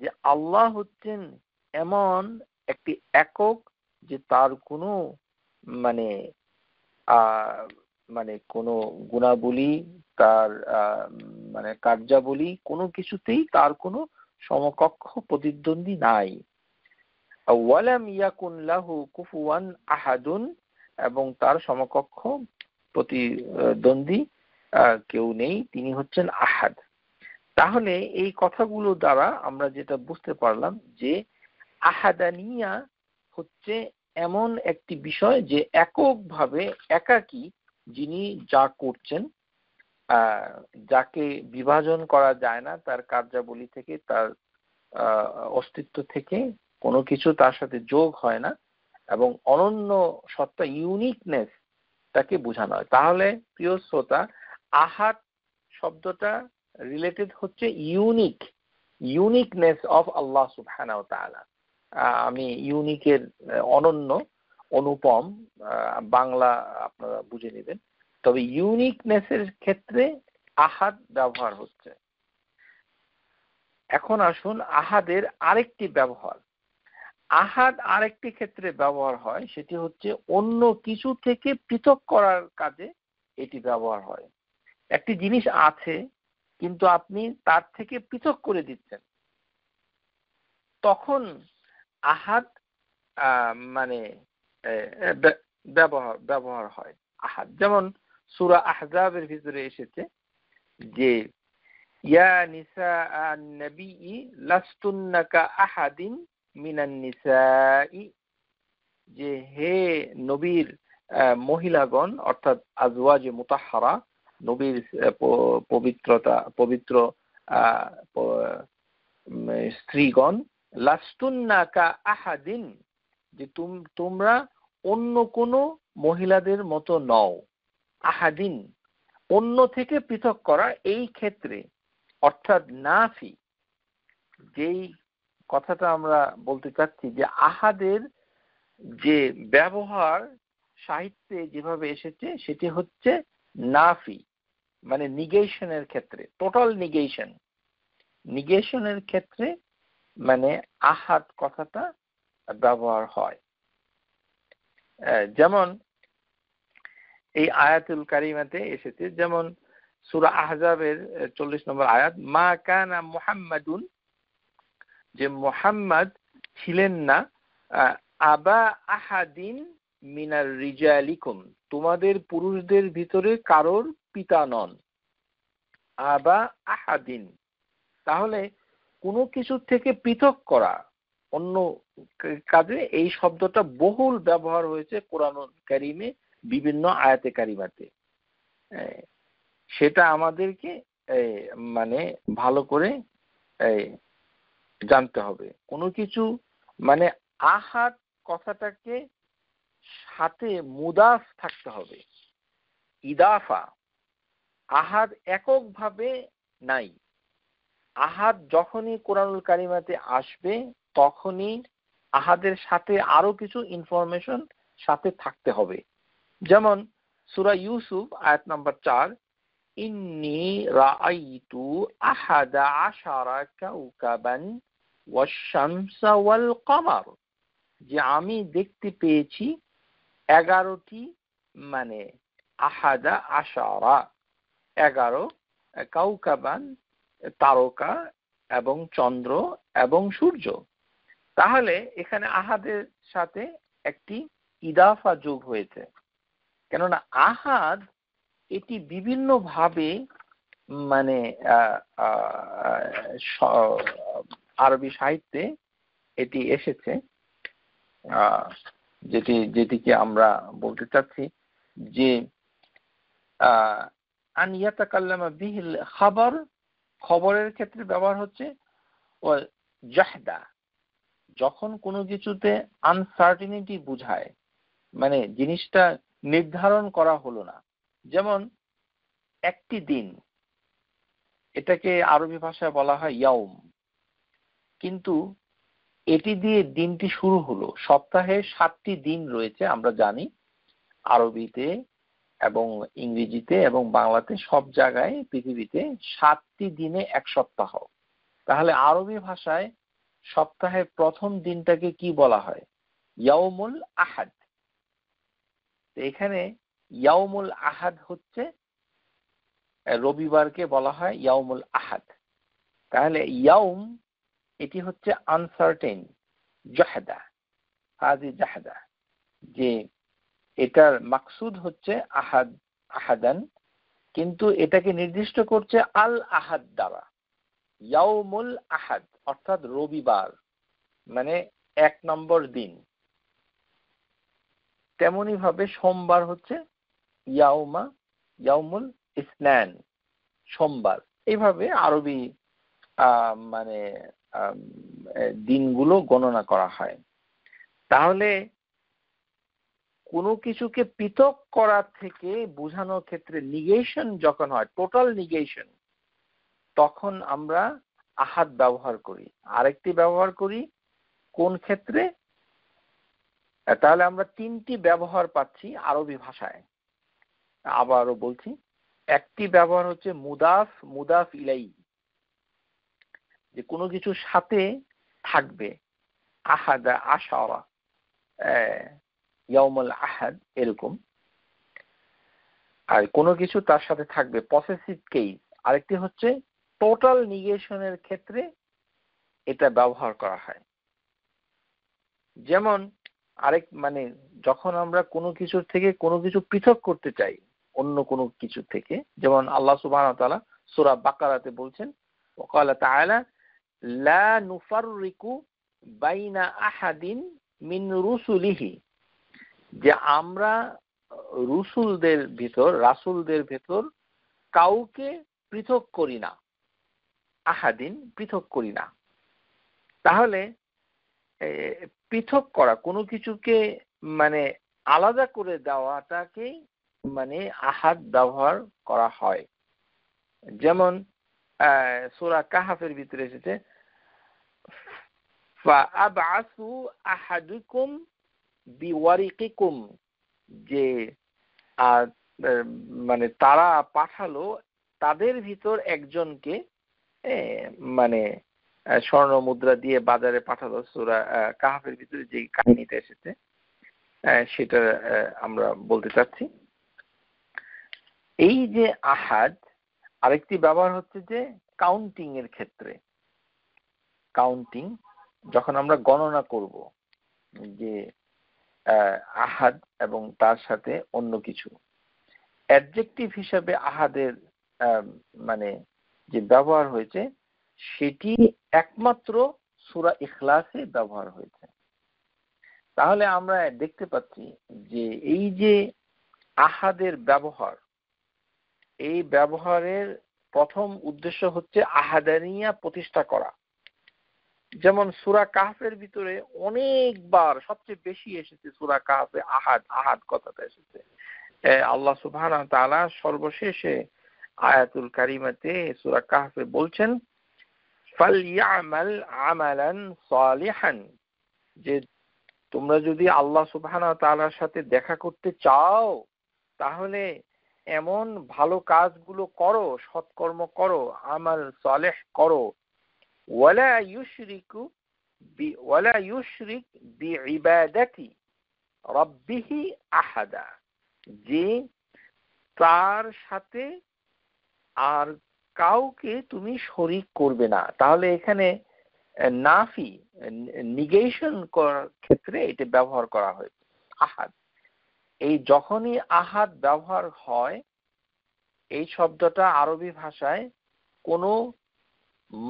A: যে আল্লাহ হচ্ছেন এমন একটি একক যে তার কোনো মানে মানে কোনো গুণাবলী, তার মানে কার্যাবলী কোনো কিছুতেই তার কোনো সমকক্ষ প্রতিদ্বন্দ্বী নাই। ওয়ালাম ইয়াকুন লাহু কুফুয়ান আহাদুন, এবং তার সমকক্ষ প্রতিদ্বন্দ্বী কেউ নেই, তিনি হচ্ছেন আহাদ। তাহলে এই কথাগুলো দ্বারা আমরা যেটা বুঝতে পারলাম যে আহাদানিয়া হচ্ছে এমন একটি বিষয় যে এককভাবে একাকী যিনি যা করছেন, যাকে বিভাজন করা যায় না তার কার্যাবলী থেকে, তার অস্তিত্ব থেকে, কোনো কিছু তার সাথে যোগ হয় না, এবং অনন্য সত্তা, ইউনিকনেস তাকে বোঝানো হয়। তাহলে প্রিয় শ্রোতা, আহাদ শব্দটা রিলেটেড হচ্ছে ইউনিকনেস অফ আল্লাহ সুবহানাহু ওয়া তাআলা। আমি ইউনিকের অনন্য, অনুপম বাংলা আপনারা বুঝে নেবেন। তবে ইউনিকনেসের ক্ষেত্রে আহাদ ব্যবহার হচ্ছে। এখন আসুন আহাদের আরেকটি ব্যবহার। আহাদ আরেকটি ক্ষেত্রে ব্যবহার হয়, সেটি হচ্ছে অন্য কিছু থেকে পৃথক করার কাজে এটি ব্যবহার হয়। একটি জিনিস আছে কিন্তু আপনি তার থেকে পৃথক করে দিচ্ছেন, তখন আহাদ মানে ব্যবহার হয় আহাদ। যেমন সূরা আহজাবের ভিতরে এসেছে যে ইয়া নিসা আন-নবী লাস্তুন্না কা আহাদিন মিনান নিসাই, যে হে নবীর মহিলাগণ, অর্থাৎ আজওয়াজে মুতাহহারা, নবীর পবিত্র স্ত্রীগণ, লাস্তুন্না কা আহাদিন, যে তোমরা অন্য কোন মহিলাদের মতো নও। আহাদিন অন্য থেকে পৃথক করা, এই ক্ষেত্রে অর্থাৎ নাফি, যেই কথাটা আমরা বলতে চাচ্ছি যে আহাদের যে ব্যবহার সাহিত্যে যেভাবে এসেছে সেটি হচ্ছে নাফি, মানে নিগেশনের ক্ষেত্রে, টোটাল নিগেশনের ক্ষেত্রে মানে আহাদ কথাটা ব্যবহার হয়। যেমন এই আয়াতুল কারিমাতে এসেছে, যেমন সূরা আহজাবের 40 নম্বর আয়াত, মা কানা মুহাম্মাদুন, যে মুহাম্মদ ছিলেন না আবা আহাদিন মিনার রিজালিকুম, তোমাদের পুরুষদের ভিতরে কারোর পিতা নন। আবা আহাদিন, তাহলে কোনো কিছু থেকে পৃথক করা, অন্য কাজে এই শব্দটা বহুল ব্যবহার হয়েছে কোরআনুল কারীমে বিভিন্ন আয়াতে কারিমাতে। সেটা আমাদেরকে মানে ভালো করে জানতে হবে। কোনো কিছু মানে আহাদ কথাটাকে সাথে মুদাফ থাকতে হবে, ইদাফা। আহাদ এককভাবে নাই। আহাদ যখনই কোরআনুল কারিমাতে আসবে তখনই আহাদের সাথে আরো কিছু ইনফরমেশন সাথে থাকতে হবে। যেমন সূরা ইউসুফ আয়াত নাম্বার 4, ইন্নী রাআইতু আহাদা আশারা কাওকাবান ওয়াশ-শামসা ওয়াল কমার, যে আমি দেখতে পেয়েছি 11টি, মানে আহাদা আশারা 11, কাওকাবান তারকা, এবং চন্দ্র এবং সূর্য। তাহলে এখানে আহাদের সাথে একটি ইদাফা যোগ হয়েছে, কেননা আহাদ এটি বিভিন্ন ভাবে মানে আরবি সাহিত্যে এটি এসেছে, যেটিকে আমরা বলতে চাচ্ছি যে আন ইয়াতাকাল্লামা বিহিল খাবার, খবরের ক্ষেত্রে ব্যবহার হচ্ছে ও জাহদা, যখন কোনো কিছুতে আনসার্টিনিটি বুঝায়, মানে জিনিসটা নির্ধারণ করা হলো না। যেমন একটি দিন, এটাকে আরবি ভাষায় বলা হয় ইয়াউম, কিন্তু এটি দিয়ে দিনটি শুরু হলো। সপ্তাহে 7টি দিন রয়েছে আমরা জানি, আরবিতে এবং ইংরেজিতে এবং বাংলাতে সব জায়গায় পৃথিবীতে 7টি দিনে এক সপ্তাহ। তাহলে আরবি ভাষায় সপ্তাহের প্রথম দিনটাকে কি বলা হয়? ইয়াউমুল আহাদ। এখানে ইয়াউমুল আহাদ হচ্ছে, রবিবারকে বলা হয় ইয়াউমুল আহাদ। তাহলে ইয়াউম এটি হচ্ছে আনসার্টেন, জাহদা, হাজি জাহদা, যে এটার মাকসুদ হচ্ছে আহাদ, আহাদান, কিন্তু এটাকে নির্দিষ্ট করছে আল আহাদ দ্বারা। ইয়াউমুল আহাদ অর্থাৎ রবিবার, মানে 1 নম্বর দিন। তেমনি ভাবে সোমবার হচ্ছে ইয়াউমুল ইসনান, সোমবার। এইভাবে আরবি মানে দিনগুলো গণনা করা হয়। তাহলে কোনো কিছুকে পৃথক করা থেকে বোঝানোর ক্ষেত্রে নিগেশন যখন হয়, টোটাল নিগেশন, তখন আমরা আহাদ ব্যবহার করি। আরেকটি ব্যবহার করি কোন ক্ষেত্রে? তাহলে আমরা 3টি ব্যবহার পাচ্ছি আরবি ভাষায়। আবারও বলছি, একটি ব্যবহার হচ্ছে মুদাফ ইলাইহি, যে কোনো কিছুর সাথে থাকবে, আহাদা, আশারা, ইয়াউমুল আহাদ, এরকম। আর কোনো কিছু তার সাথে থাকবে পসেসিভ কেস। আরেকটি হচ্ছে টোটাল নিগেশনের ক্ষেত্রে এটা ব্যবহার করা হয়। যেমন মানে যখন আমরা কোনো কিছুর থেকে কোনো কিছু পৃথক করতে চাই অন্য কোনো কিছু থেকে, যেমন আল্লাহ সুবহানাহু ওয়া তাআলা সূরা বাকারাতে বলছেন, ওয়াকালা তাআলা লা নুফাররিকু বাইনা আহাদিন মিন রুসুলিহি, যে আমরা রাসূলদের ভিতর কাউকে পৃথক করি না, আহাদিন পৃথক করি না। তাহলে পৃথক করা, কোনো কিছুকে মানে আলাদা করে দেওয়াটাকেই মানে আহাদ ব্যবহার করা হয়। যেমন সূরা কাহাফের ভিতরে এসেছে, ফাআবআসু আহাদুকুম বিওয়ারিকিকুম, যে মানে তারা পাঠালো তাদের ভিতর একজনকে, মানে স্বর্ণ মুদ্রা দিয়ে বাজারে পাঠালো। সূরা কাহাফের ভিতরে যে কাহিনীটা এসেছে সেটা আমরা বলতে চাচ্ছি। এই যে আহাদ, আরেকটি ব্যবহার হচ্ছে যে কাউন্টিং এর ক্ষেত্রে। কাউন্টিং, যখন আমরা গণনা করব, যে আহাদ এবং তার সাথে অন্য কিছু, অ্যাডজেক্টিভ হিসাবে আহাদের মানে যে ব্যবহার হয়েছে সেটি একমাত্র সূরা ইখলাসে ব্যবহার হয়েছে। তাহলে আমরা দেখতে পাচ্ছি যে এই যে আহাদের ব্যবহার, এই ব্যবহারের প্রথম উদ্দেশ্য হচ্ছে আহাদানিয়া প্রতিষ্ঠা করা। যেমন সূরা কাহফের ভিতরে অনেকবার, সবচেয়ে বেশি এসেছে সূরা কাহফে আহাদ কথাটা এসেছে। আল্লাহ সুবহানাহু ওয়া তাআলা সর্বশেষে আয়াতুল কারিমাতে সূরা কাহফে বলছেন, ফালইয়ামাল আমালান সালিহান, যে তোমরা যদি আল্লাহ সুবহানাহু ওয়া তাআলার সাথে দেখা করতে চাও তাহলে এমন ভালো কাজগুলো করো, সৎকর্ম করো, আমাল সালেহ করো, ওয়ালা ইউশরিক বিইবাদাতি রাব্বিহি আহাদা, যে তার সাথে আর কাউকে তুমি শরীক করবে না। তাহলে এখানে নাফি, নিগেশন করার ক্ষেত্রে এটা ব্যবহার করা হয়েছে আহাদ। এই যখনই আহাদ ব্যবহার হয়, এই শব্দটা আরবি ভাষায় কোনো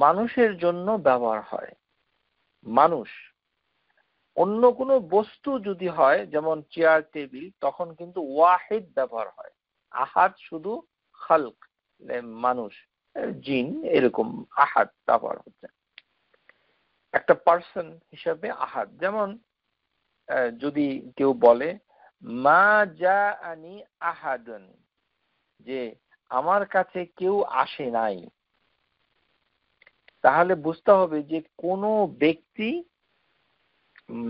A: মানুষের জন্য ব্যবহার হয়। মানুষ, অন্য কোনো বস্তু যদি হয় যেমন চেয়ার টেবিল তখন কিন্তু ওয়াহিদ ব্যবহার হয়। আহাদ শুধু খালক, মানুষ, জিন, এরকম আহাদ ব্যবহার হচ্ছে। একটা পার্সন হিসাবে আহাদ, যেমন যদি কেউ বলে মা জাআনি আহাদুন, যে আমার কাছে কেউ আসে নাই, তাহলে বুঝতে হবে যে কোনো ব্যক্তি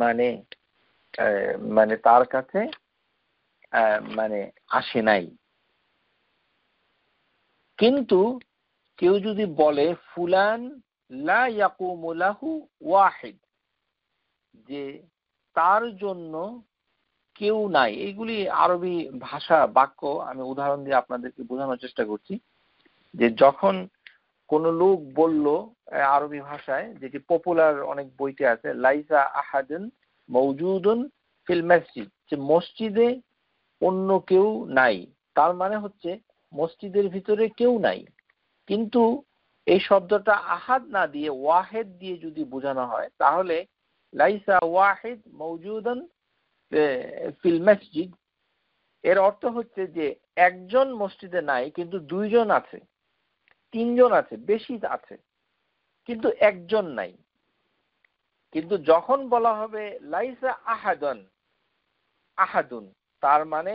A: মানে মানে তার কাছে মানে আসে নাই। কিন্তু কেউ যদি বলে ফুলান লা ইয়াকুমু লাহু ওয়াহিদ, যে তার জন্য কেউ নাই, এইগুলি আরবি ভাষা বাক্য, আমি উদাহরণ দিয়ে আপনাদেরকে বোঝানোর চেষ্টা করছি। যে যখন কোন লোক বলল আরবি ভাষায়, যেটি পপুলার অনেক বইতে আছে, লাইসা আহাদুন মওজুদুন ফিল মসজিদ, যে মসজিদে অন্য কেউ নাই, তার মানে হচ্ছে মসজিদের ভিতরে কেউ নাই। কিন্তু এই শব্দটা আহাদ না দিয়ে ওয়াহিদ দিয়ে যদি বোঝানো হয়, তাহলে লাইসা ওয়াহিদ মওজুদান ফিল মসজিদ, এর অর্থ হচ্ছে যে একজন মসজিদে নাই কিন্তু দুইজন আছে, তিনজন আছে, বেশি আছে, কিন্তু একজন নাই। কিন্তু যখন বলা হবে লাইসা আহাদন আহাদুন, তার মানে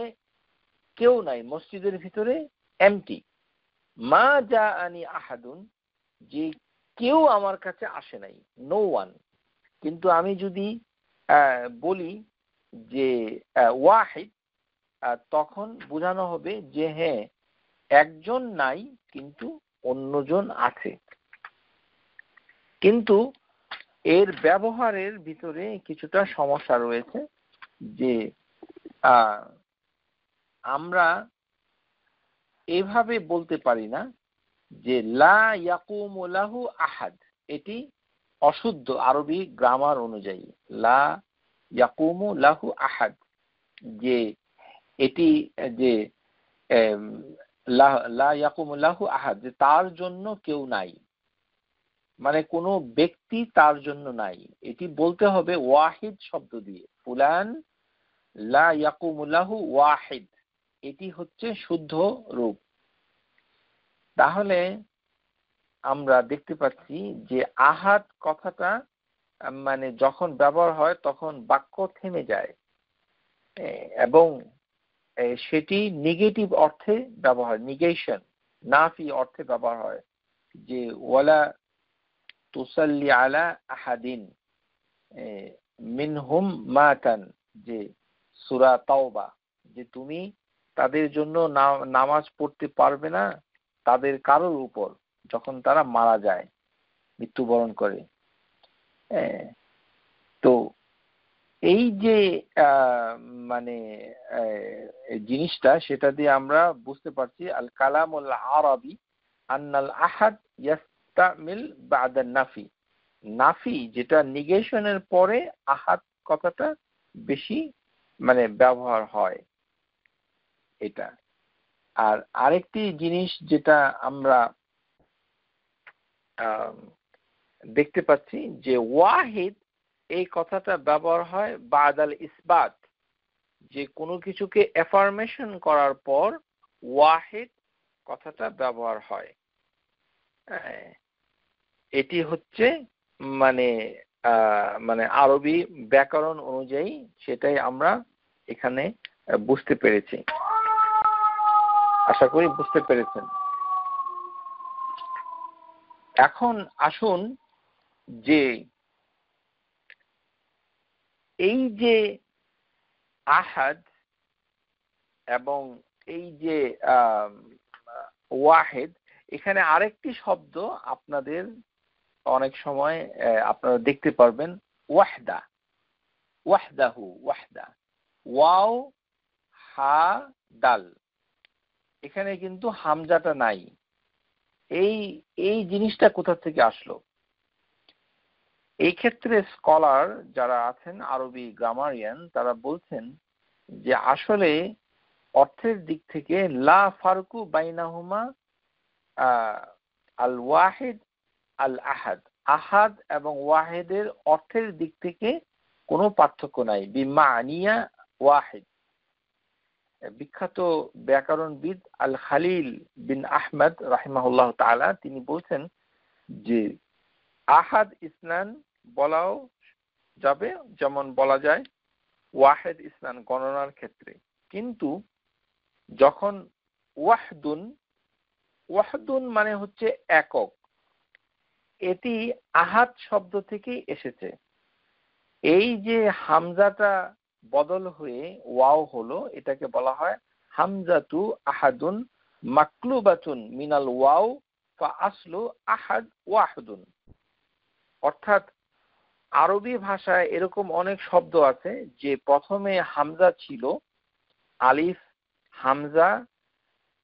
A: কেউ নাই, মসজিদের ভিতরে এমটি। মা জাআনি আহাদুন, যে কেউ আমার কাছে আসে নাই, নো ওয়ান। কিন্তু আমি যদি বলি যে ওয়াহিদ, তখন বোঝানো হবে যে হ্যাঁ একজন নাই কিন্তু অন্যজন আছে। কিন্তু এর ব্যবহারের ভিতরে কিছুটা সমস্যা রয়েছে, যে আমরা এভাবে বলতে পারি না যে লা ইয়াকুমু লাহু আহাদ, এটি অশুদ্ধ আরবি গ্রামার অনুযায়ী। লা ইয়াকুমু লাহু আহাদ, যে এটি যে লা ইয়াকুমু লাহু আহাদ, যে তার জন্য কেউ নাই, মানে কোনো ব্যক্তি তার জন্য নাই। এটি বলতে হবে ওয়াহিদ শব্দ দিয়ে, ফুলান লা ইয়াকুমু লাহু ওয়াহিদ, এটি হচ্ছে শুদ্ধ রূপ। তাহলে আমরা দেখতে পাচ্ছি যে আহাদ কথাটা মানে যখন ব্যবহার হয় তখন বাক্য থেমে যায়, এবং সেটি নেগেটিভ অর্থে ব্যবহার, নিগেশন, নাফি অর্থে ব্যবহার হয়। যে ওয়ালা তুসাল্লি আলা আহাদিন মিনহুম মাতান, যে সূরা তাওবা, যে তুমি তাদের জন্য নামাজ পড়তে পারবে না তাদের কারোর উপর যখন তারা মারা যায়, মৃত্যুবরণ করে। তো এই যে মানে জিনিসটা, সেটা দিয়ে আমরা বুঝতে পারছি আল কালামুল আরবি আন্নাল আহাদ ইয়াস্তামিল বাদা নাফি, নাফি যেটা নিগেশনের পরে আহাদ কথাটা বেশি মানে ব্যবহার হয় এটা। আর আরেকটি জিনিস যেটা আমরা দেখতে পাচ্ছি, যে ওয়াহিদ এই কথাটা ব্যবহার হয় বাদাল ইসবাত, যে কোনো কিছুকে এফার্মেশন করার পর ওয়াহিদ কথাটা ব্যবহার হয়। এটি হচ্ছে মানে মানে আরবি ব্যাকরণ অনুযায়ী, সেটাই আমরা এখানে বুঝতে পেরেছি। আশা করি বুঝতে পেরেছেন। এখন আসুন যে এই যে আহাদ এবং এই যে ওয়াহিদ, এখানে আরেকটি শব্দ আপনাদের অনেক সময় আপনারা দেখতে পারবেন, ওয়াহদা, ওয়াহদাহু, ওয়াহদা, ওয়াও হা দাল, এখানে কিন্তু হামজাটা নাই। এই জিনিসটা কোথা থেকে আসলো? এই ক্ষেত্রে স্কলার যারা আছেন, আরবি গ্রামারিয়ান, তারা বলছেন যে আসলে অর্থের দিক থেকে লা ফারকু বাইনাহুমা আল ওয়াহিদ আল আহাদ, আহাদ এবং ওয়াহিদের অর্থের দিক থেকে কোনো পার্থক্য নাই। বিমানিয়া ওয়াহিদ। বিখ্যাত ব্যাকরণবিদ আল খালিল বিন আহমদ রাহিমাহুল্লাহ তাআলা তিনি বলছেন যে আহাদ ইসনান বলাও যাবে, যেমন বলা যায় ওয়াহিদ ইসনান গণনার ক্ষেত্রে। কিন্তু যখন ওয়াহদুন মানে হচ্ছে একক, এটি আহাদ শব্দ থেকেই এসেছে। এই যে হামজাটা বদল হয়ে ওয়াও হলো, এটাকে বলা হয় হামজাতু আহাদুন মাকলুবাতুন মিনাল ওয়াও ফা আসলু আহাদ ওয়াহদুন। অর্থাৎ আরবি ভাষায় এরকম অনেক শব্দ আছে যে প্রথমে হামজা ছিল, আলিফ হামজা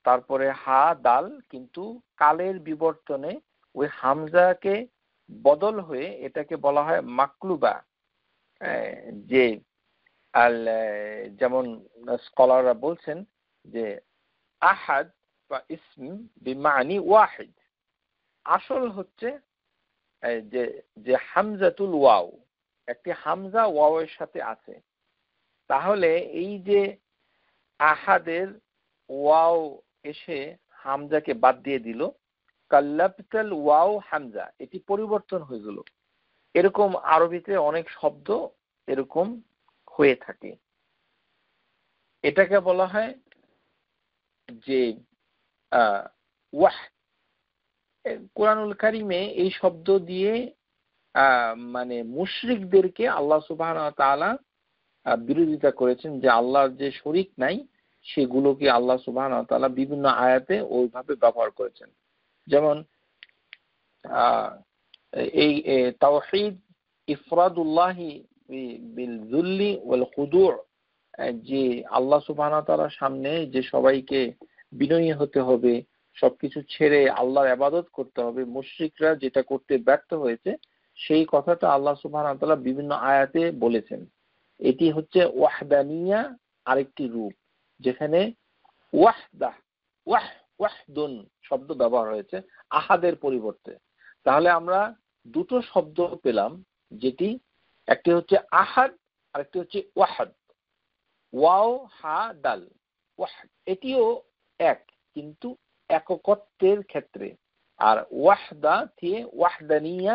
A: তারপরে হা দাল, কিন্তু কালের বিবর্তনে ওই হামজাকে বদল হয়ে এটাকে বলা হয় মাকলুবা। যে যেমন স্কলাররা বলছেন যে আহাদ বা ইসম বিমানি ওয়াহিদ, আসল হচ্ছে যে হামজাতুল ওয়াও, একটি হামজা ওয়াও এর সাথে আছে। তাহলে এই যে আহাদের ওয়াও এসে হামজাকে বাদ দিয়ে দিল, কাল্লাবতাল ওয়াও হামজা, এটি পরিবর্তন হয়ে গেল। এরকম আরবিতে অনেক শব্দ এরকম হয়ে থাকে। এটাকে বলা হয় যে ওয়াহ। কোরআনুল কারিমে এই শব্দ দিয়ে মানে মুশরিকদেরকে আল্লাহ সুবহানাহু ওয়া তাআলা বিরোধিতা করেছেন, যে আল্লাহর যে শরীক নাই সেগুলোকে আল্লাহ সুবহানাহু ওয়া তাআলা বিভিন্ন আয়াতে ওইভাবে ব্যবহার করেছেন। যেমন এই তাওহীদ ইফরাদুল্লাহি বিল যুল্লি ওয়াল খুদু', যে আল্লাহ সুবহানাহু ওয়া তাআলার সামনে যে সবাইকে বিনয়ী হতে হবে, সবকিছু ছেড়ে আল্লাহর ইবাদত করতে হবে। মুশরিকরা যেটা করতে ব্যর্থ হয়েছে সেই কথাটা আল্লাহ সুবহানাহু ওয়া তাআলা বিভিন্ন আয়াতে বলেছেন। এটি হচ্ছে ওয়াহদানিয়া আরেকটি রূপ, যেখানে ওয়াহদুন শব্দ ব্যবহার হয়েছে আহাদের পরিবর্তে। তাহলে আমরা দুটো শব্দ পেলাম, যেটি একটি হচ্ছে আহাদ আর একটি হচ্ছে ওয়াহাদ। ওয়াও হা দাল ওয়াহাদ, এটিও এক, কিন্তু এককত্বের ক্ষেত্রে। আর ওয়াহদা থেকে ওয়াহদানিয়া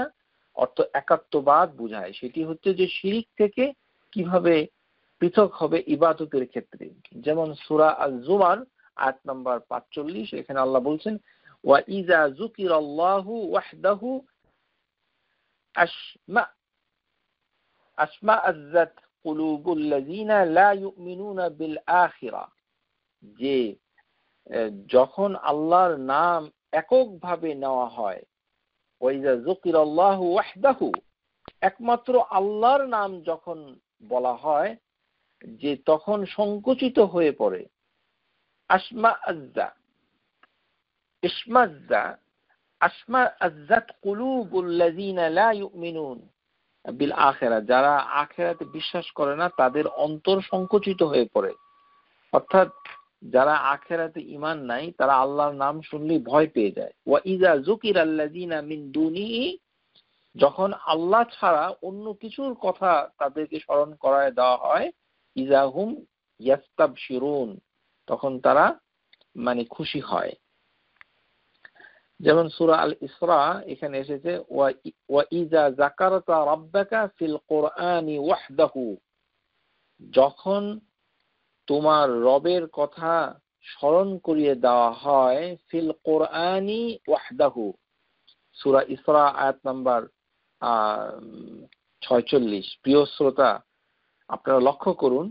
A: অর্থ একাত্মবাদ বোঝায়। সেটি হচ্ছে যে শিরিক থেকে কিভাবে পৃথক হবে ইবাদতের ক্ষেত্রে। যেমন সূরা আজ-জুমার আয়াত নাম্বার 45, এখানে আল্লাহ বলছেন ওয়া ইযা যুকিরাল্লাহু ওয়াহদাহু আশমাআযাত কুলুবুল লাযিনা লা ইউমিনুনা বিল আখিরাহ, যে যখন আল্লাহর নাম এককভাবে নেওয়া হয়, ওয়া ইযা যুকিরাল্লাহু ওয়াহদাহু, একমাত্র আল্লাহর নাম যখন বলা হয়, যে তখন সংকুচিত হয়ে পড়ে। আশমাআযাত কুলুবুল লাযিনা লা ইউমিনুন বিল আখিরাহ, যারা আখিরাতে বিশ্বাস করে না তাদের অন্তর সংকুচিত হয়ে পড়ে। অর্থাৎ যারা আখিরাতে ঈমান নাই তারা আল্লাহর নাম শুনলেই ভয় পেয়ে যায়। ওয়া ইযা যুকিরাল্লাযিনা মিন দুনিহি, যখন আল্লাহ ছাড়া অন্য কিছুর কথা তাদেরকে স্মরণ করায় দেওয়া হয়, ইজাহুম ইয়াস্তাবশিরুন, তখন তারা মানে খুশি হয়। যেমন সূরা আল ইসরা এখানে এসেছে ওয়া ইযা যাকারতা রাব্বাকা ফিল কুরআনি ওয়াহদাহু, যখন তোমার রবের কথা স্মরণ করিয়ে দেওয়া হয় ফিল কুরআনি ওয়াহদাহু, সূরা ইসরা আয়াত নাম্বার 46। প্রিয় শ্রোতা, আপনারা লক্ষ্য করুন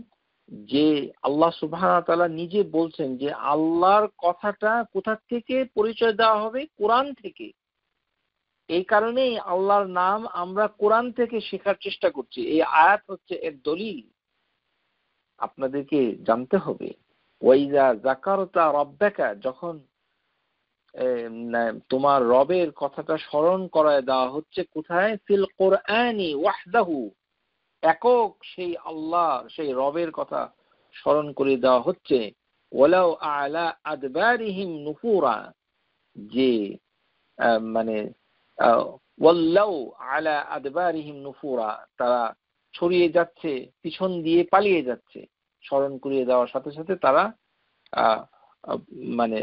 A: যে আল্লাহ সুবহানাহু ওয়া তাআলা নিজে বলছেন যে আল্লাহর কথাটা কোথা থেকে পরিচয় দেওয়া হবে? কোরআন থেকে। এই কারণেই আল্লাহর নাম আমরা কোরআন থেকে শেখার চেষ্টা করছি। এই আয়াত হচ্ছে এর দলিল। আপনাদেরকে জানতে হবে ওয়াইজা যাকারতা রাব্বাকা, যখন তোমার রবের কথাটা স্মরণ করায় দেওয়া হচ্ছে কোথায়? ফিল কুরআনি ওয়াহদাহু, একক সেই আল্লাহ সেই রবের কথা স্মরণ করে দেওয়া হচ্ছে। ওয়ালাউ আলা আদবারিহিম নুফুরা, যে মানে ওয়াল্লাউ আলা আদবারিহিম নুফুরা, তারা ছড়িয়ে যাচ্ছে, পিছন দিয়ে পালিয়ে যাচ্ছে। স্মরণ করিয়ে দেওয়ার সাথে সাথে তারা মানে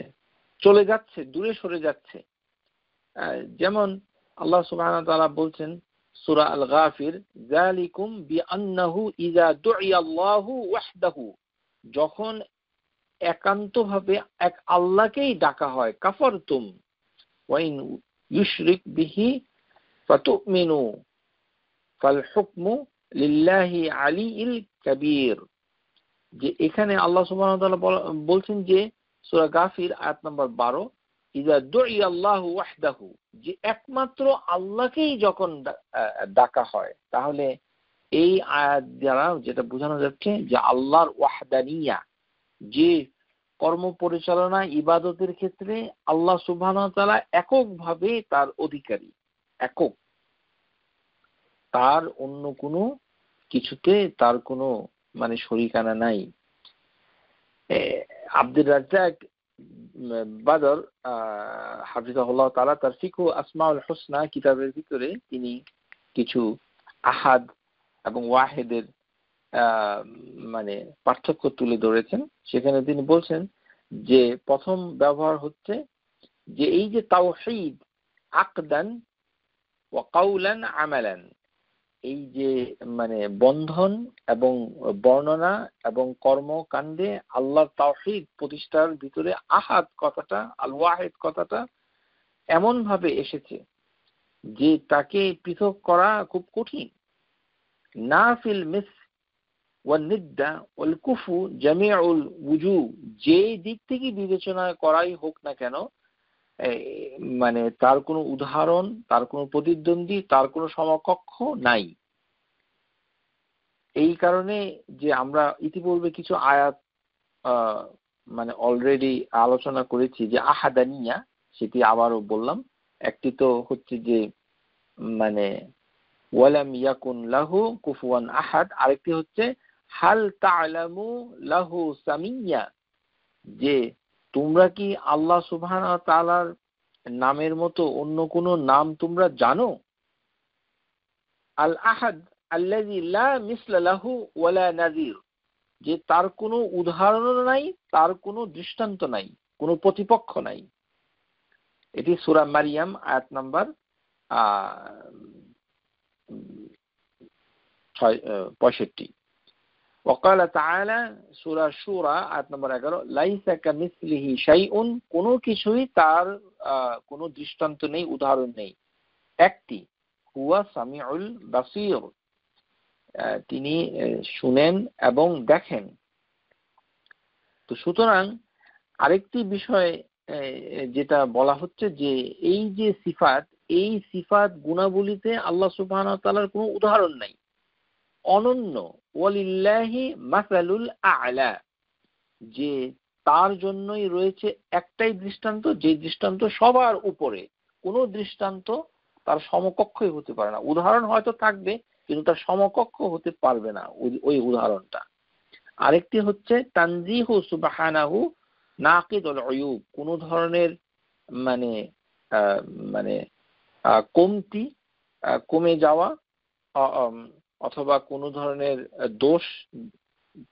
A: চলে যাচ্ছে, দূরে সরে যাচ্ছে। যেমন আল্লাহ সুবহানাহু ওয়া তাআলা বলছেন সূরা আল গাফির, যালিকুম বিআন্নাহু ইযা দুইয়াল্লাহু ওয়াহদাহু, যখন একান্তভাবে এক আল্লাহকেই ডাকা হয়, কাফারতুম ওয়া ইন ইউশরিক বিহি ফাতুমিনু ফাল হুকমু লিল্লাহি আলিয়্যিল কাবীর। যে এখানে আল্লাহ সুবহানাহু ওয়া তাআলা বলছেন যে সূরা গাফির আয়াত নম্বর 12, ইযা দুইয়াল্লাহু ওয়াহদাহু, যে একমাত্র আল্লাহকেই যখন ডাকা হয়, তাহলে এই আয়াত দ্বারা যেটা বোঝানো যাচ্ছে যে আল্লাহর ওয়াহদানিয়া, যে কর্ম পরিচালনা ইবাদতের ক্ষেত্রে আল্লাহ সুবহানাহু ওয়া তাআলা এককভাবে তার অধিকারী, একক, তার অন্য কোনো কিছুতে তার কোনো মানে শরীকানা নাই। আব্দুর রাজ্জাক বাদর হাফিজাহুল্লাহ তাআলা তার ফিকহ আসমাউল হুসনা কিতাবের ভিতরে তিনি কিছু আহাদ এবং ওয়াহিদের মানে পার্থক্য তুলে ধরেছেন। সেখানে তিনি বলছেন যে প্রথম ব্যবহার হচ্ছে যে এই যে তাওহীদ আকদান ওয়া কাওলান আমালান, এই যে মানে বন্ধন এবং বর্ণনা এবং কর্মকাণ্ডে আল্লাহর তাওহীদ প্রতিষ্ঠার ভিতরে আহাদ কথাটা, আল ওয়াহিদ কথাটা এমন ভাবে এসেছে যে তাকে পৃথক করা খুব কঠিন। না ফিল মিস ওয়ান নিদ্দা ওয়াল কুফু জামিউল ওয়ুজু, যে দিক থেকে বিবেচনা করাই হোক না কেন, মানে তার কোনো উদাহরণ, তার কোনো প্রতিদ্বন্দ্বী, তার কোনো সমকক্ষ নাই। এই কারণে যে আমরা ইতিপূর্বে কিছু আয়াত মানে অলরেডি আলোচনা করেছি যে আহাদানিয়া, সেটি আবারও বললাম। একটি তো হচ্ছে যে মানে ওয়ালাম ইয়াকুন লাহু কুফুয়ান আহাদ, আরেকটি হচ্ছে হাল তা'লামু লাহু সামিয়্যা, যে তোমরা কি আল্লাহ সুবহানাহু ওয়া তাআলার নামের মতো অন্য কোনো নাম তোমরা জানো? আল আহাদ আল্লাযী লা মিসলা লাহু ওয়ালা নাযীর, যে তার কোনো উদাহরণ নাই, তার কোনো দৃষ্টান্ত নাই, কোনো প্রতিপক্ষ নাই। এটি সূরা মারিয়াম আয়াত নাম্বার 65। ওয়াকালা তাআলা সূরা শুরা আয়াত নম্বর 11, লাইসা কামিসলিহি শাইউন, কোনো কিছুই তার কোনো দৃষ্টান্ত নেই, উদাহরণ নেই, একটি, হুয়া সামিউল বাসীর, তিনি শুনেন এবং দেখেন। তো সুতরাং আরেকটি বিষয় যেটা বলা হচ্ছে যে এই যে সিফাত, এই সিফাত গুণাবলীতে আল্লাহ সুবহানাহু ওয়া তাআলার কোনো উদাহরণ নাই, অনন্য। ওয়ালিল্লাহি মাসালুল আ'লা, যে তার জন্যই রয়েছে একটাই দৃষ্টান্ত, যে দৃষ্টান্ত সবার উপরে, কোনো দৃষ্টান্ত তার সমকক্ষই হতে পারে না। উদাহরণ হয়তো থাকবে কিন্তু তার সমকক্ষ হতে পারবে না ওই উদাহরণটা। আরেকটি হচ্ছে তানজিহু সুবহানাহু নাকিদুল উয়ুব, কোনো ধরনের মানে মানে কমতি, কমে যাওয়া অথবা কোনো ধরনের দোষ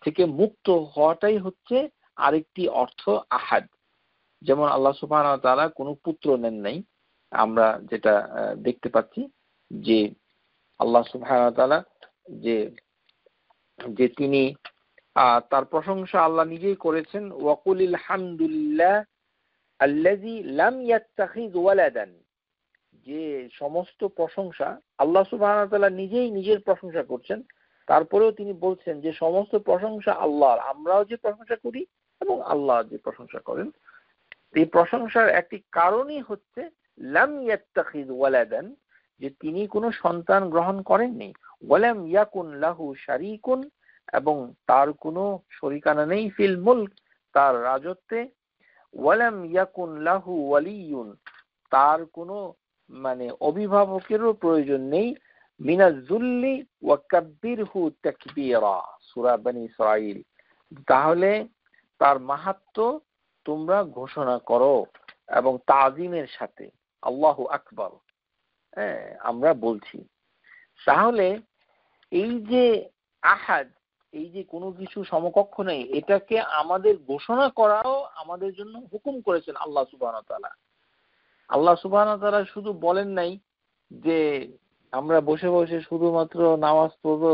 A: থেকে মুক্ত হওয়াটাই হচ্ছে আরেকটি অর্থ আহাদ। যেমন আল্লাহ সুবহানাহু ওয়া তাআলা কোনো পুত্র নেন নাই, আমরা যেটা দেখতে পাচ্ছি যে আল্লাহ সুবহানাহু ওয়া তাআলা যে তিনি তার প্রশংসা আল্লাহ নিজেই করেছেন, ওয়াকুলিল হামদুলিল্লাহ আল্লাযী লাম ইয়াত্তাখিয ওয়ালাদান, যে সমস্ত প্রশংসা আল্লাহ সুবহানাহু ওয়া তাআলা নিজেই নিজের প্রশংসা করছেন। তারপরেও তিনি বলছেন যে সমস্ত প্রশংসা আল্লাহর, আমরাও যে প্রশংসা করি এবং আল্লাহ যে প্রশংসা করেন। এই প্রশংসার একটি কারণই হচ্ছে লাম ইয়াত্তাখিয ওয়ালাদান, যে তিনি কোনো সন্তান গ্রহণ করেননি, ওয়ালাম ইয়াকুন লাহু শারীকুন, এবং তার কোনো শরীকানা নেই, ফিল মুলক, তার রাজত্বে, ওয়ালাম ইয়াকুন লাহু ওয়ালিয়ুন, তার কোনো মানে অভিভাবকেরও প্রয়োজন নেই, মিনাজ যুল্লি ওয়া কাব্বিরহু তাকবীরা, সূরা বনী ইসরাঈল। তাহলে তার মাহাত্ম্য তোমরা ঘোষণা করো এবং তাজিমের সাথে, আল্লাহু আকবার, আমরা বলছি। তাহলে এই যে আহাদ, এই যে কোনো কিছু সমকক্ষ নেই, এটাকে আমাদের ঘোষণা করাও আমাদের জন্য হুকুম করেছেন আল্লাহ সুবহানাহু ওয়া তাআলা। আল্লাহ সুবহানাহু ওয়া তাআলা শুধু বলেন নাই যে আমরা বসে বসে শুধুমাত্র নামাজ পড়বো,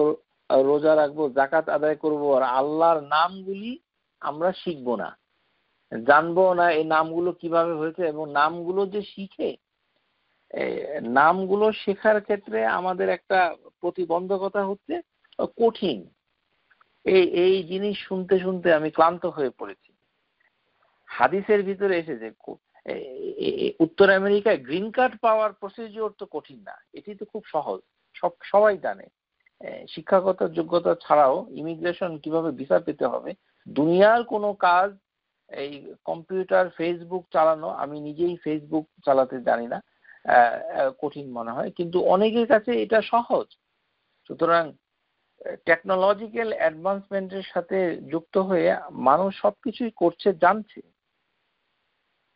A: রোজা রাখবো, যাকাত আদায় করব, আর আল্লাহর নামগুলি আমরা শিখবো না, জানবো না এই নামগুলো কিভাবে হয়েছে। এবং নামগুলো যে শিখে, নামগুলো শেখার ক্ষেত্রে আমাদের একটা প্রতিবন্ধকতা হচ্ছে কঠিন। এই জিনিস শুনতে শুনতে আমি ক্লান্ত হয়ে পড়েছি। হাদিসের ভিতরে এসেছে উত্তর আমেরিকায় গ্রিন কার্ড পাওয়ার প্রসিডিওর তো কঠিন না, এটি তো খুব সহজ, সবাই জানে। শিক্ষাগত যোগ্যতা ছাড়াও ইমিগ্রেশন কিভাবে ভিসা পেতে হবে, দুনিয়ার কোনো কাজ, এই কম্পিউটার ফেসবুক চালানো, আমি নিজেই ফেসবুক চালাতে জানি না, কঠিন মনে হয়, কিন্তু অনেকের কাছে এটা সহজ। সুতরাং টেকনোলজিক্যাল অ্যাডভান্সমেন্টের সাথে যুক্ত হয়ে মানুষ সবকিছুই করছে, জানছে,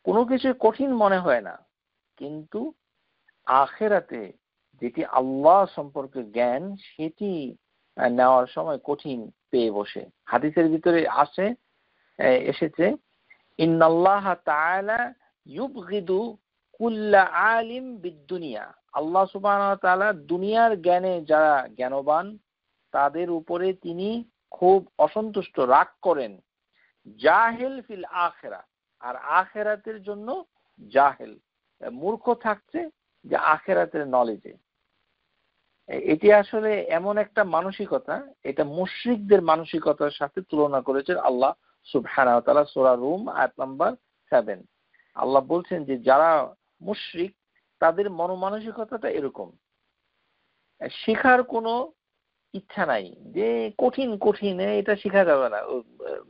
A: কোনো কিছু কঠিন মনে হয় না। কিন্তু আখিরাতে যেটি আল্লাহ সম্পর্কে জ্ঞান, সেটি নেওয়ার সময় কঠিন পেয়ে বসে। হাদিসের ভিতরে এসেছে ইন্নাল্লাহ তাআলা ইউবগিদু কুল্লা আলিম বিদ্দুনিয়া, আল্লাহ সুবহানাহু ওয়া তাআলা দুনিয়ার জ্ঞানে যারা জ্ঞানবান তাদের উপরে তিনি খুব অসন্তুষ্ট, রাগ করেন। জাহিল ফিল আখিরা, আর আখিরাতের জন্য জাহেল, মূর্খ থাকছে যে আখিরাতের নলেজে। এটি আসলে এমন একটা মানসিকতা, এটা মুশরিকদের মানসিকতার সাথে তুলনা করেছেন আল্লাহ সুবহানাহু ওয়া তাআলা সূরা রুম আয়াত নাম্বার 7। আল্লাহ বলছেন যে যারা মুশরিক তাদের মনোমানসিকতাটা এরকম, শেখার কোনো ইচ্ছা নাই, যে কঠিন কঠিন এটা শেখা যাবে না,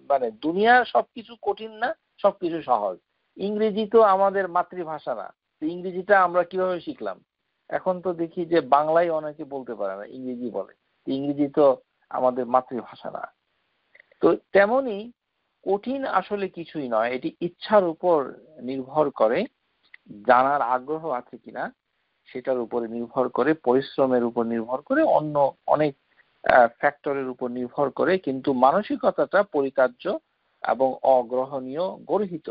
A: মানে দুনিয়ার সবকিছু কঠিন না, সবকিছু সহজ। ইংরেজি তো আমাদের মাতৃভাষা না, ইংরেজিটা আমরা কিভাবে শিখলাম? এখন তো দেখি যে বাংলায় অনেকে বলতে পারে না, ইংরেজি বলে। ইংরেজি তো আমাদের মাতৃভাষা না। তো তেমনি কঠিন আসলে কিছুই নয়, এটি ইচ্ছার উপর নির্ভর করে, জানার আগ্রহ আছে কিনা সেটার উপরে নির্ভর করে, পরিশ্রমের উপর নির্ভর করে, অন্য অনেক ফ্যাক্টরের উপর নির্ভর করে, কিন্তু মানসিকতাটা পরিত্যাজ্য এবং অগ্রহণীয়, গর্হিত।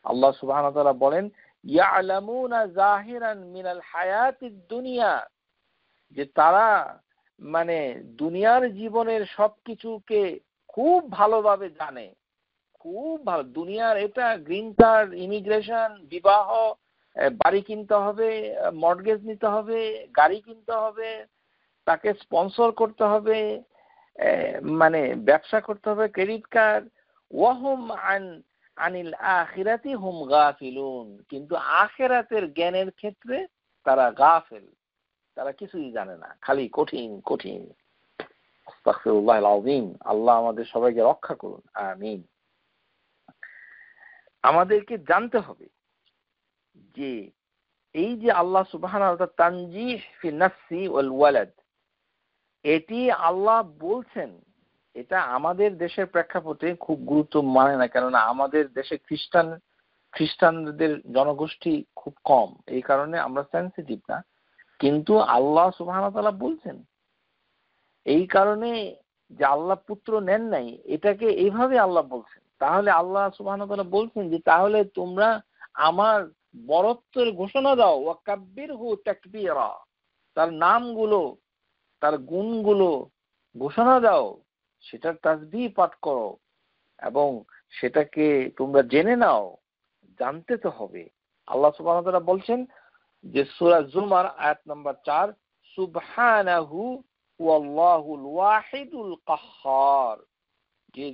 A: আল্লাহ সুবহানাহু ওয়া তাআলা বলেন ইয়ালামুনা যাহিরান মিনাল হায়াতিদ দুনিয়া, যে তারা মানে দুনিয়ার জীবনের সবকিছুকে খুব ভালোভাবে জানে, খুব ভালো। দুনিয়ার এটা গ্রিন কার্ড, ইমিগ্রেশন, বিবাহ, বাড়ি কিনতে হবে, মর্টগেজ নিতে হবে, গাড়ি কিনতে হবে, তাকে স্পন্সর করতে হবে, মানে ব্যবসা করতে হবে, ক্রেডিট কার্ড। ওয়াহুম আনিল আখিরাতি হুম গাফিলুন, কিন্তু আখিরাতের জ্ঞানের ক্ষেত্রে তারা গাফেল, তারা কিছুই জানে না, খালি কঠিন কঠিন। আস্তাগফিরুল্লাহিল আযীম, আল্লাহ আমাদের সবাইকে রক্ষা করুন, আমিন। আমাদেরকে জানতে হবে যে এই যে আল্লাহ সুবহানাহু ওয়া তাআলা তানজিহ ফি নাফসি ওয়াল ওয়ালাদ, এটি আল্লাহ বলছেন, এটা আমাদের দেশের প্রেক্ষাপটে খুব গুরুত্ব মানে না, কেননা আমাদের দেশে খ্রিস্টানদের জনগোষ্ঠী খুব কম, এই কারণে আমরা সেন্সিটিভ না। কিন্তু আল্লাহ সুবহানাহু ওয়া তাআলা বলছেন, এই কারণে যে আল্লাহ পুত্র নেন নাই, এটাকে এইভাবে আল্লাহ বলছেন। তাহলে আল্লাহ সুবহানাহু ওয়া তাআলা বলছেন যে তাহলে তোমরা আমার বরত্বের ঘোষণা দাও, ওয়াকাব্বিরহু তাকবীরা, তার নামগুলো, তার গুণগুলো ঘোষণা দাও, সেটার তাসবিহ পাঠ করো, এবং সেটাকে তোমরা জেনে নাও, জানতে তো হবে। আল্লাহ সুবহানাহু ওয়া তাআলা বলছেন যে সূরা জুমার আয়াত নাম্বার 4, সুবহানাহু ওয়াল্লাহুল ওয়াহিদুল কাহ্হার, যে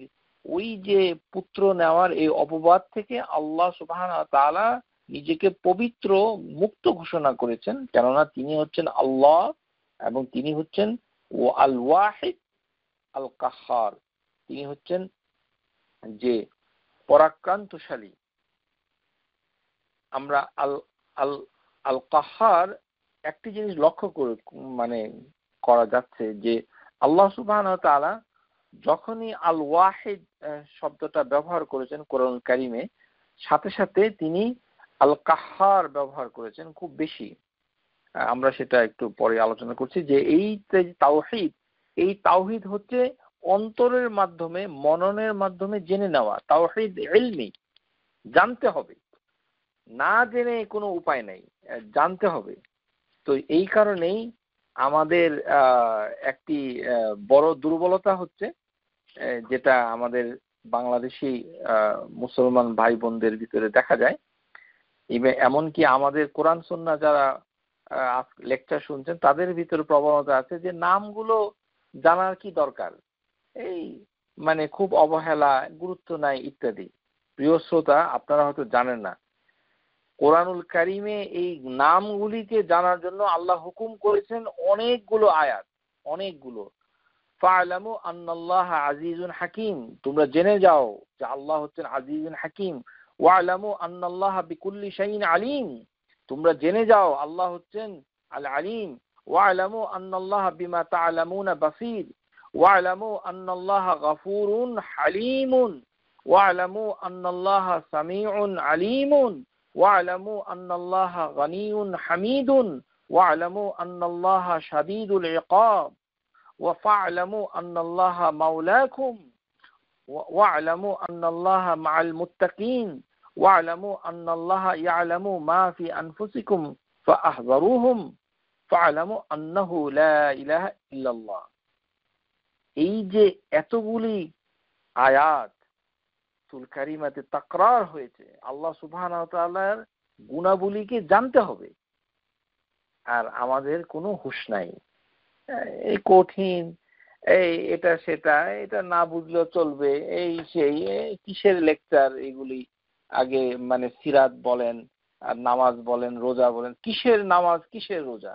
A: ওই যে পুত্র নেওয়ার এই অপবাদ থেকে আল্লাহ সুবহানাহু ওয়া তাআলা নিজেকে পবিত্র, মুক্ত ঘোষণা করেছেন, কেননা তিনি হচ্ছেন আল্লাহ এবং তিনি হচ্ছেন আল ওয়াহিদ আল কাহ্হার, তিনি হচ্ছেন যে পরাক্রান্তশালী। আমরা আল আল আল কাহ্হার একটি জিনিস লক্ষ্য করে করা যাচ্ছে যে আল্লাহ সুবহানাহু ওয়া তাআলা যখনই আল ওয়াহিদ শব্দটা ব্যবহার করেছেন কোরআন কারীমে, সাথে সাথে তিনি আল কাহ্হার ব্যবহার করেছেন খুব বেশি। আমরা সেটা একটু পরে আলোচনা করছি যে এই তাওহীদ, এই তাওহীদ হচ্ছে অন্তরের মাধ্যমে, মননের মাধ্যমে জেনে নেওয়া। তাওহীদ ইলমি, জানতে হবে, না জেনে কোনো উপায় নাই, জানতে হবে। তো এই কারণেই আমাদের একটি বড় দুর্বলতা হচ্ছে, যেটা আমাদের বাংলাদেশি মুসলমান ভাই বোনদের ভিতরে দেখা যায়। এমনকি আমাদের কোরআন সুন্নাহ যারা লেকচার শুনছেন তাদের ভিতরে প্রবণতা আছে যে নামগুলো জানার কি দরকার, এই মানে খুব অবহেলা, গুরুত্ব নাই ইত্যাদি। প্রিয় শ্রোতা, আপনারা হয়তো জানেন না, কোরআনুল কারিমে এই নামগুলিকে জানার জন্য আল্লাহ হুকুম করেছেন অনেকগুলো আয়াত, অনেকগুলো। ফা'লামু আন্নাল্লাহা আজিজুন হাকিম, তোমরা জেনে যাও যে আল্লাহ হচ্ছেন আজিজুন হাকিম। ওয়া'লামু আন্নাল্লাহা বিকুল্লি শাইইন আলিম, তোমরা জেনে যাও আল্লাহ হচ্ছেন আল আলিম। ওয়া'লামু আন্নাল্লাহা বিমা তা'লামুনা বাসীর। ওয়া'লামু আন্নাল্লাহা গফুরুন হালিমুন। ওয়া'লামু আন্নাল্লাহা সামিউন আলিমুন। ওয়া'লামু আন্নাল্লাহা গনিয়্যুন হামিদুন। ওয়া'লামু আন্নাল্লাহা শাদীদুল ইকাব। وَفَاعْلَمُوا أَنَّ اللَّهَ مَوْلَاكُمْ وَاعْلَمُوا أَنَّ اللَّهَ مَعَ الْمُتَّقِينَ وَاعْلَمُوا أَنَّ اللَّهَ يَعْلَمُ مَا فِي أَنفُسِكُمْ فَاحْذَرُوهُمْ فَاعْلَمُوا أَنَّهُ لَا إِلَهَ إِلَّا اللَّهُ। এই যে এতগুলি আয়াত সূরা কারিমাতে তাকরার হয়েছে, আল্লাহ সুবহানাহু ওয়া তাআলার গুণাবলীকে জানতে হবে, আর আমাদের কোনো হুঁশ নাই। এই কঠিন, এই এটা সেটা, এটা না বুঝলেও চলবে, এই সেই কিসের লেকচার এগুলি। আগে মানে সিরাত বলেন আর নামাজ বলেন, রোজা বলেন, কিসের নামাজ কিসের রোজা?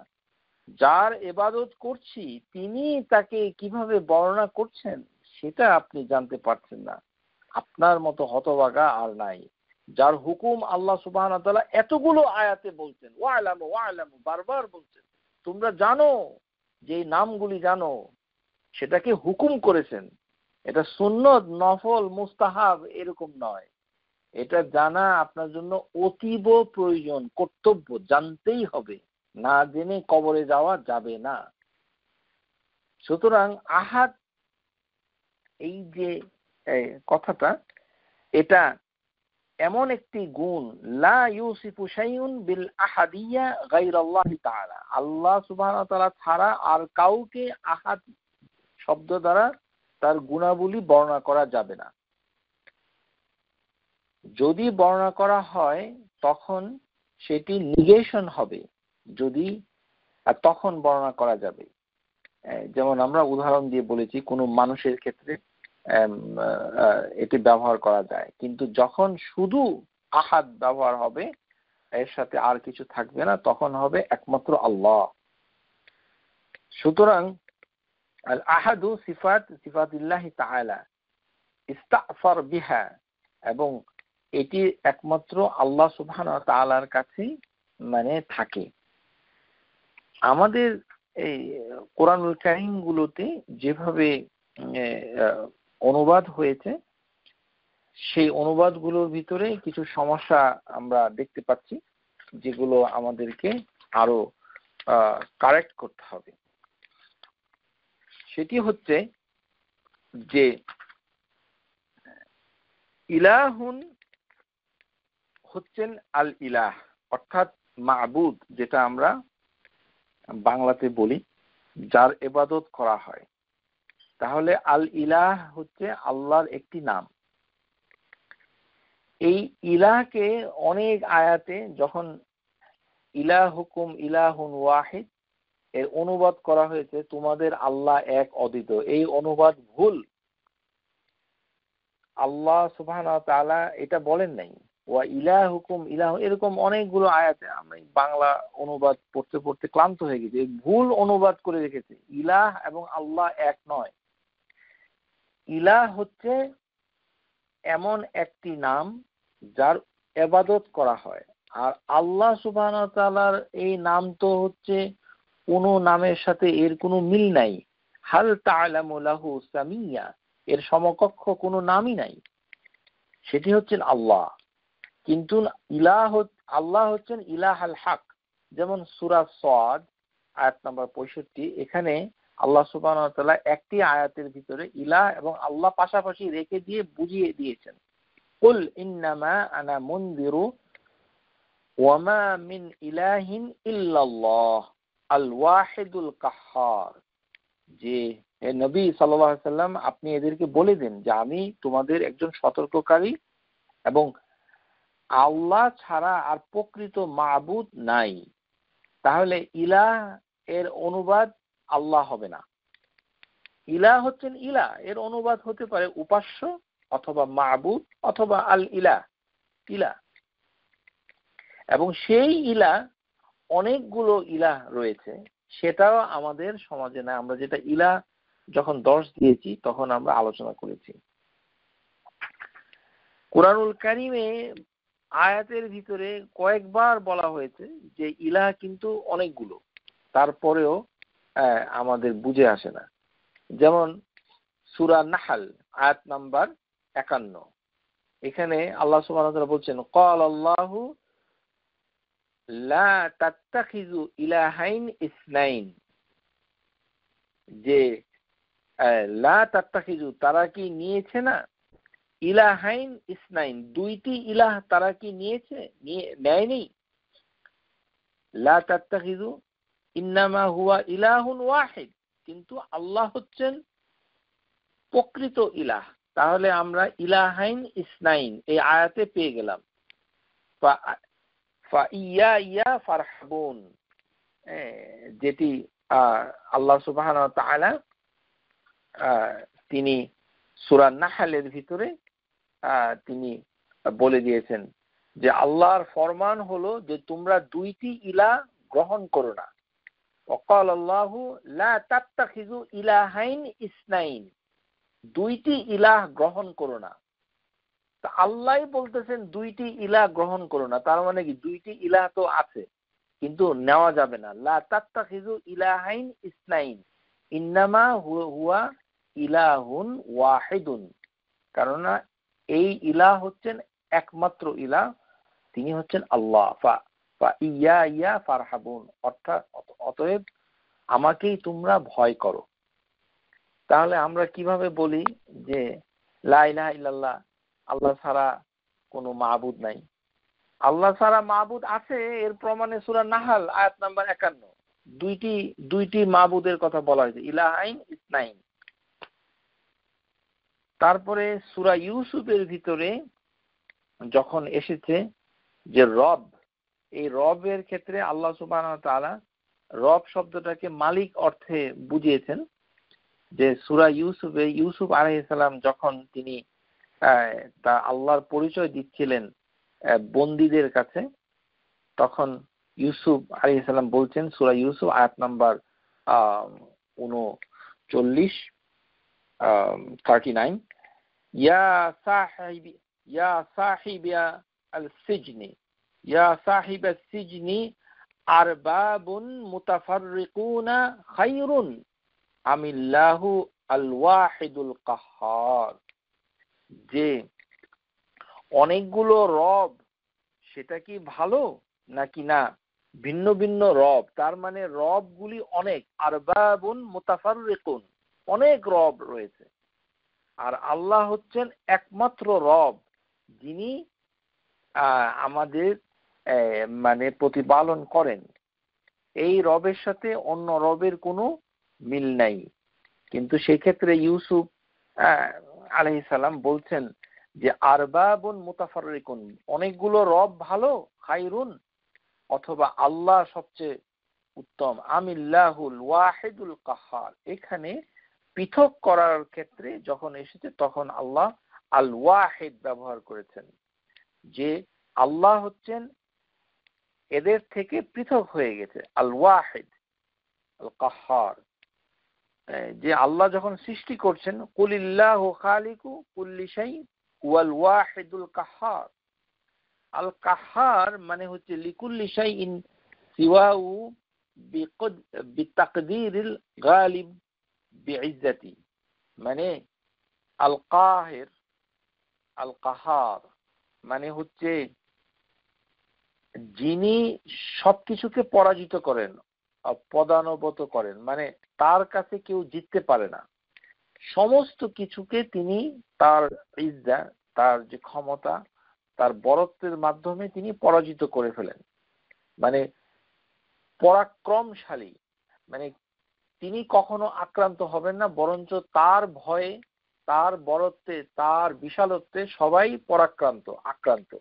A: যার ইবাদত করছি তিনি তাকে কিভাবে বর্ণনা করছেন সেটা আপনি জানতে পারছেন না। আপনার মতো হতভাগা আর নাই, যার হুকুম আল্লাহ সুবহানাহু ওয়া তাআলা এতগুলো আয়াতে বলছেন, ওয়া'লামু ওয়া'লামু বারবার বলছেন, তোমরা জানো, যে নামগুলি জানো, সেটাকে হুকুম করেছেন। এটা সুন্নত, নফল, মুস্তাহাব এরকম নয়। এটা জানা আপনার জন্য অতীব প্রয়োজন, কর্তব্য, জানতেই হবে, না জেনে কবরে যাওয়া যাবে না। সুতরাং আহাদ, এই যে কথাটা, এটা এমন একটি গুণ, লা ইউসিফু শাইউন বিল আহাদিয়া গায়রাল্লাহি তাআলা, আল্লাহ সুবহানাহু ওয়া তাআলা ছাড়া আর কাউকে আহাদ শব্দ দ্বারা তার গুণাবলী বর্ণনা করা যাবে না। যদি বর্ণনা করা হয় তখন সেটি নিগেশন হবে, যদি তখন বর্ণনা করা যাবে। যেমন আমরা উদাহরণ দিয়ে বলেছি, কোনো মানুষের ক্ষেত্রে এটি ব্যবহার করা যায়, কিন্তু যখন শুধু আহাদ ব্যবহার হবে, এর সাথে আর কিছু থাকবে না, তখন হবে একমাত্র আল্লাহ। সুতরাং আল আহাদু সিফাতিল্লাহি তাআলা ইস্তাফার বিহা, এবং এটি একমাত্র আল্লাহ সুবহানাহু ওয়া তাআলার কাছে মানে থাকে। আমাদের এই কোরআনুল কারীম গুলোতে যেভাবে অনুবাদ হয়েছে, সেই অনুবাদগুলোর ভিতরে কিছু সমস্যা আমরা দেখতে পাচ্ছি, যেগুলো আমাদেরকে আরো কারেক্ট করতে হবে। সেটি হচ্ছে যে ইলাহুন হচ্ছেন আল ইলাহ, অর্থাৎ মাবুদ, যেটা আমরা বাংলাতে বলি যার ইবাদত করা হয়। তাহলে আল ইলাহ হচ্ছে আল্লাহর একটি নাম। এই ইলাহকে অনেক আয়াতে যখন ইলাহুকুম ইলাহুন ওয়াহিদ এর অনুবাদ করা হয়েছে, তোমাদের আল্লাহ এক অদ্বিতীয়, এই অনুবাদ ভুল। আল্লাহ সুবহানাহু ওয়া তাআলা এটা বলেন নাই। ওয়া ইলাহুকুম ইলাহ, এরকম অনেকগুলো আয়াতে আমি বাংলা অনুবাদ পড়তে পড়তে ক্লান্ত হয়ে গেছি, ভুল অনুবাদ করে রেখেছে। ইলাহ এবং আল্লাহ এক নয়। ইলাহ হচ্ছে এমন একটি নাম যার ইবাদত করা হয়, আর আল্লাহ সুবহানাহু ওয়া তাআলার এই নাম তো হচ্ছে কোনো নামের সাথে এর কোনো মিল নাই। হাল তা'লামু লাহু সামিয়া, এর সমকক্ষ কোনো নামই নাই, সেটি হচ্ছেন আল্লাহ। কিন্তু আল্লাহ হচ্ছেন ইলাহ আল হক। যেমন সূরা সাদ আয়াত নাম্বার 65, এখানে আল্লাহ সুবহানাহু ওয়া তাআলা একটি আয়াতের ভিতরে ইলাহ এবং আল্লাহ পাশাপাশি রেখে দিয়ে বুঝিয়ে দিয়েছেন, কুল ইন্নামা আনা মুনযিরু ওয়া মা মিন ইলাহিন ইল্লাল্লাহ আল ওয়াহিদুল কাহ্হার। যে হে নবী সাল্লাল্লাহু আলাইহি সাল্লাম, আপনি এদেরকে বলে দেন যে আমি তোমাদের একজন সতর্ককারী এবং আল্লাহ ছাড়া আর প্রকৃত মাবুদ নাই। তাহলে ইলাহ এর অনুবাদ আল্লাহ হবে না। ইলাহ হচ্ছেন ইলাহ, এর অনুবাদ হতে পারে উপাস্য অথবা মাবুদ অথবা আল ইলাহ, ইলাহ। এবং সেই ইলাহ অনেকগুলো ইলাহ রয়েছে, সেটাও আমাদের সমাজে না। আমরা যেটা ইলাহ যখন 10 দিয়েছি তখন আমরা আলোচনা করেছি। কুরআনুল কারীমে আয়াতের ভিতরে কয়েকবার বলা হয়েছে যে ইলাহ কিন্তু অনেকগুলো, তারপরেও আমাদের বুঝে আসে না। যেমন সূরা নাহল আয়াত নাম্বার 51, এখানে আল্লাহ সুবহানাহু ওয়া তাআলা বলছেন, ক্বালাল্লাহু লা তাত্তাখিযু ইলাহাইন ইসনাইন, যে লা তাত্তাখিযু তারা কি নিয়েছে না, ইলাহাইন ইসনাইন দুইটি ইলাহ তারা কি নিয়েছে, নেয়নি। লা তাত্তাখিযু ইন্নামা হুয়া ইলাহুন ওয়াহিদ, কিন্তু আল্লাহ হচ্ছেন প্রকৃত ইলাহ। তাহলে আমরা ইলাহাইন ইসনাইন এই আয়াতে পেয়ে গেলাম। ফাইয়া ফারহাবুন, যেটি আল্লাহ সুবহানাহু ওয়া তাআলা তিনি সূরা নাহলের ভিতরে তিনি বলে দিয়েছেন যে আল্লাহর ফরমান হলো যে তোমরা দুইটি ইলাহ গ্রহণ করো না। ওয়াকালাল্লাহু লা তাত্তাখিযু ইলাহাইন ইসনাইন, দুইটি ইলাহ গ্রহণ করো না। তা আল্লাহই বলতেছেন দুইটি ইলাহ গ্রহণ করো না, তার মানে কি দুইটি ইলাহ তো আছে কিন্তু নেওয়া যাবে না। লা তাত্তাখিযু ইলাহাইন ইসনাইন ইন্নামা হুয়া ইলাহুন ওয়াহিদুন, কারণ এই ইলাহ হচ্ছেন একমাত্র ইলাহ, তিনি হচ্ছেন আল্লাহ। ইয়া ফারহাবুন, অর্থাৎ অতএব আমাকেই তোমরা ভয় করো। তাহলে আমরা কিভাবে বলি যে লা ইলাহা ইল্লাল্লাহ, আল্লাহ ছাড়া কোনো মাবুদ নাই? আল্লাহ ছাড়া মাবুদ আছে, এর প্রমাণে সূরা নাহল আয়াত নাম্বার 51 দুইটি মাবুদের কথা বলা হয়েছে, ইলাহাইন ইসনাইন। তারপরে সূরা ইউসুফের ভিতরে যখন এসেছে যে রব, এই রবের ক্ষেত্রে আল্লাহ সুবহানাহু ওয়া তাআলা রব শব্দটাকে মালিক অর্থে বুঝিয়েছেন। যে সূরা ইউসুফে ইউসুফ আলাইহিস সালাম যখন তিনি তা আল্লাহর পরিচয় দিচ্ছিলেন বন্দীদের কাছে, তখন ইউসুফ আলাইহিস সালাম বলছেন সূরা ইউসুফ আয়াত নাম্বার 39 39, ইয়া সাহিবিয়া আল সিজনি ইয়া সাহিবাস সিজনি আরবাবুন মুতাফাররিকুনা খায়রুন আমিল্লাহু আল ওয়াহিদুল কাহ্হার, যে অনেকগুলো রব সেটা কি ভালো নাকি না ভিন্ন ভিন্ন রব, তার মানে রবগুলি অনেক, আরবাবুন মুতাফাররিকুন, অনেক রব রয়েছে। আর আল্লাহ হচ্ছেন একমাত্র রব, যিনি আমাদের মানে প্রতিপালন করেন। এই রবের সাথে অন্য রবের কোনো মিল নাই। কিন্তু সেক্ষেত্রে ইউসুফ আলাইহিস সালাম বলছেন যে আরবাবুন মুতাফাররিকুন, অনেকগুলো রব ভালো, খায়রুন অথবা আল্লাহ সবচেয়ে উত্তম, আমিল্লাহুল ওয়াহিদুল কাহ্হার। এখানে পৃথক করার ক্ষেত্রে যখন এসেছে তখন আল্লাহ আল ওয়াহিদ ব্যবহার করেছেন, যে আল্লাহ হচ্ছেন এদের থেকে পৃথক হয়ে গেছে, আল ওয়াহিদ আল কাহ্হার। যে আল্লাহ যখন সৃষ্টি করছেন, কুলিল্লাহু খালিকু কুল্লি শাই ওয়াল ওয়াহিদুল কাহ্হার। আল কাহ্হার মানে হচ্ছে লিকুল্লি শাইইন সিওয়াহু বিতাকদীরিল গালিব বিইজ্জতি, মানে আল কাহির আল কাহ্হার মানে হচ্ছে যিনি সবকিছুকে পরাজিত করেন, পদানুগত করেন, মানে তার কাছে কেউ জিততে পারে না। সমস্ত কিছুকে তিনি তার ইজ্জা, তার যে ক্ষমতা, তার বরত্বের মাধ্যমে তিনি পরাজিত করে ফেলেন। মানে পরাক্রমশালী, মানে তিনি কখনো আক্রান্ত হবেন না, বরঞ্চ তার ভয়ে, তার বরত্বে, তার বিশালত্বে সবাই আক্রান্ত।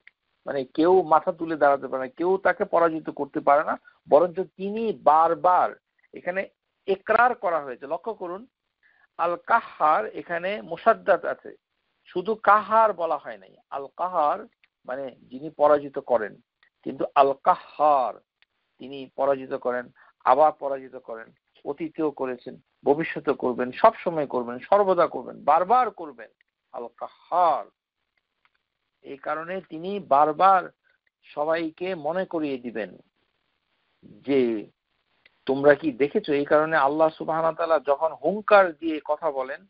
A: মানে কেউ মাথা তুলে দাঁড়াতে পারে না, কেউ তাকে পরাজিত করতে পারে না, বরঞ্চ তিনি বারবার, এখানে ইকরার করা হয়েছে, লক্ষ্য করুন, আল কাহার এখানে মুসাদ্দাদ আছে, শুধু কাহার বলা হয় নাই। আল কাহার মানে যিনি পরাজিত করেন, কিন্তু আল কাহার তিনি পরাজিত করেন, আবার পরাজিত করেন, অতীতেও করেছেন, ভবিষ্যতে করবেন, সব সময় করবেন, সর্বদা করবেন, বারবার করবেন। আল কাহার, এই কারণে তিনি বারবার সবাইকে মনে করিয়ে দিবেন যে তোমরা কি দেখেছো। এই কারণে আল্লাহ সুবহানাহু ওয়া তাআলা যখন হুঙ্কার দিয়ে কথা বলেন,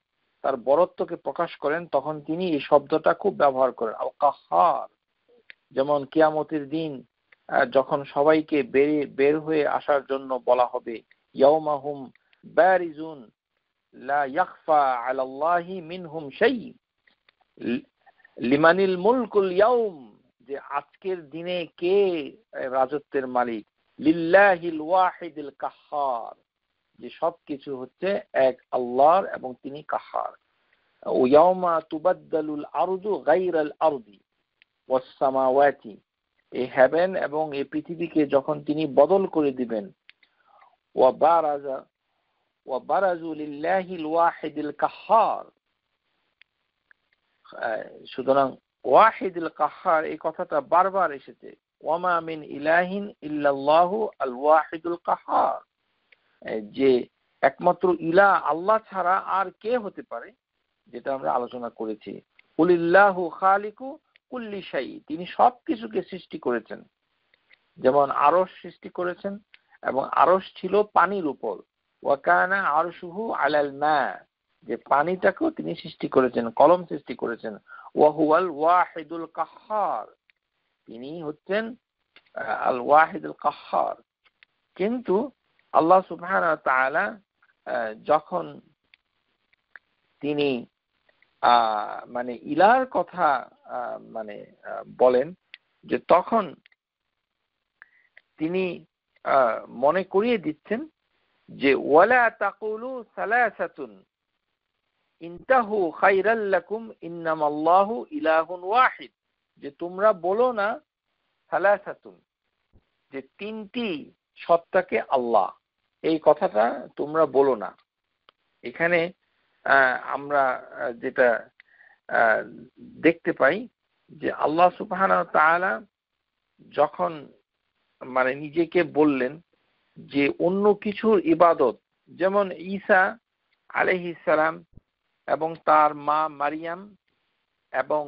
A: তার বরত্বকে প্রকাশ করেন, তখন তিনি এই শব্দটা খুব ব্যবহার করেন, আল কাহার। যেমন কিয়ামতের দিন যখন সবাইকে বের হয়ে আসার জন্য বলা হবে, ইয়াউমাহুম বারিজুন লা ইয়াখফা আলাল্লাহি মিনহুম শাই, লিমানিল মুলকুল ইয়াউম, যে আজকের দিনে কে রাজত্বের মালিক, লিল্লাহিল ওয়াহিদিল কাহ্হার, যে সবকিছু হচ্ছে এক আল্লাহর এবং তিনি কাহ্হার। ইয়াউমা তুবাদদালুল আরদু গায়রাল আরদি ওয়াস সামাওয়াতি, এই হেভেন এবং এই পৃথিবীকে যখন তিনি বদল করে দিবেন, ওয়া বারাজু লিল্লাহিল ওয়াহিদিল কাহ্হার। সুতরাং ওয়াহিদুল কাহ্হার এই কথাটা বারবার এসেছে, ওয়ামা মিন ইলাহিন ইল্লাল্লাহু আল ওয়াহিদুল কাহ্হার, যে একমাত্র ইলাহ আল্লাহ ছাড়া আর কে হতে পারে, যেটা আমরা আলোচনা করেছি। কুলিল্লাহু খালিকু কুল্লি শাই, তিনি সব কিছুকে সৃষ্টি করেছেন। যেমন আরশ সৃষ্টি করেছেন, এবং আরশ ছিল পানির উপর, ওয়া কানা আরশুহু আলাল মা, যে পানিটাকেও তিনি সৃষ্টি করেছেন, কলম সৃষ্টি করেছেন। ওয়া হুয়াল ওয়াহিদুল কাহ্হার, তিনি হচ্ছেন আল ওয়াহিদুল কাহ্হার। কিন্তু আল্লাহ সুবহানাহু ওয়া তাআলা যখন তিনি মানে ইলার কথা মানে বলেন, যে তখন তিনি মনে করিয়ে দিচ্ছেন যে ওয়ালা তাকুলু সালাসাতুন ইনতাহু খায়রাল লাকুম ইন্নামাল্লাহু ইলাহুন ওয়াহিদ, যে তোমরা বলো না সালাসাতুন, যে তিনটি সত্তাকে আল্লাহ, এই কথাটা তোমরা বলো না। এখানে আমরা যেটা দেখতে পাই যে আল্লাহ সুবহানাহু ওয়া তাআলা যখন মানে নিজেকে বললেন যে অন্য কিছুর ইবাদত, যেমন ঈসা আলাইহিস সালাম এবং তার মা মারিয়াম এবং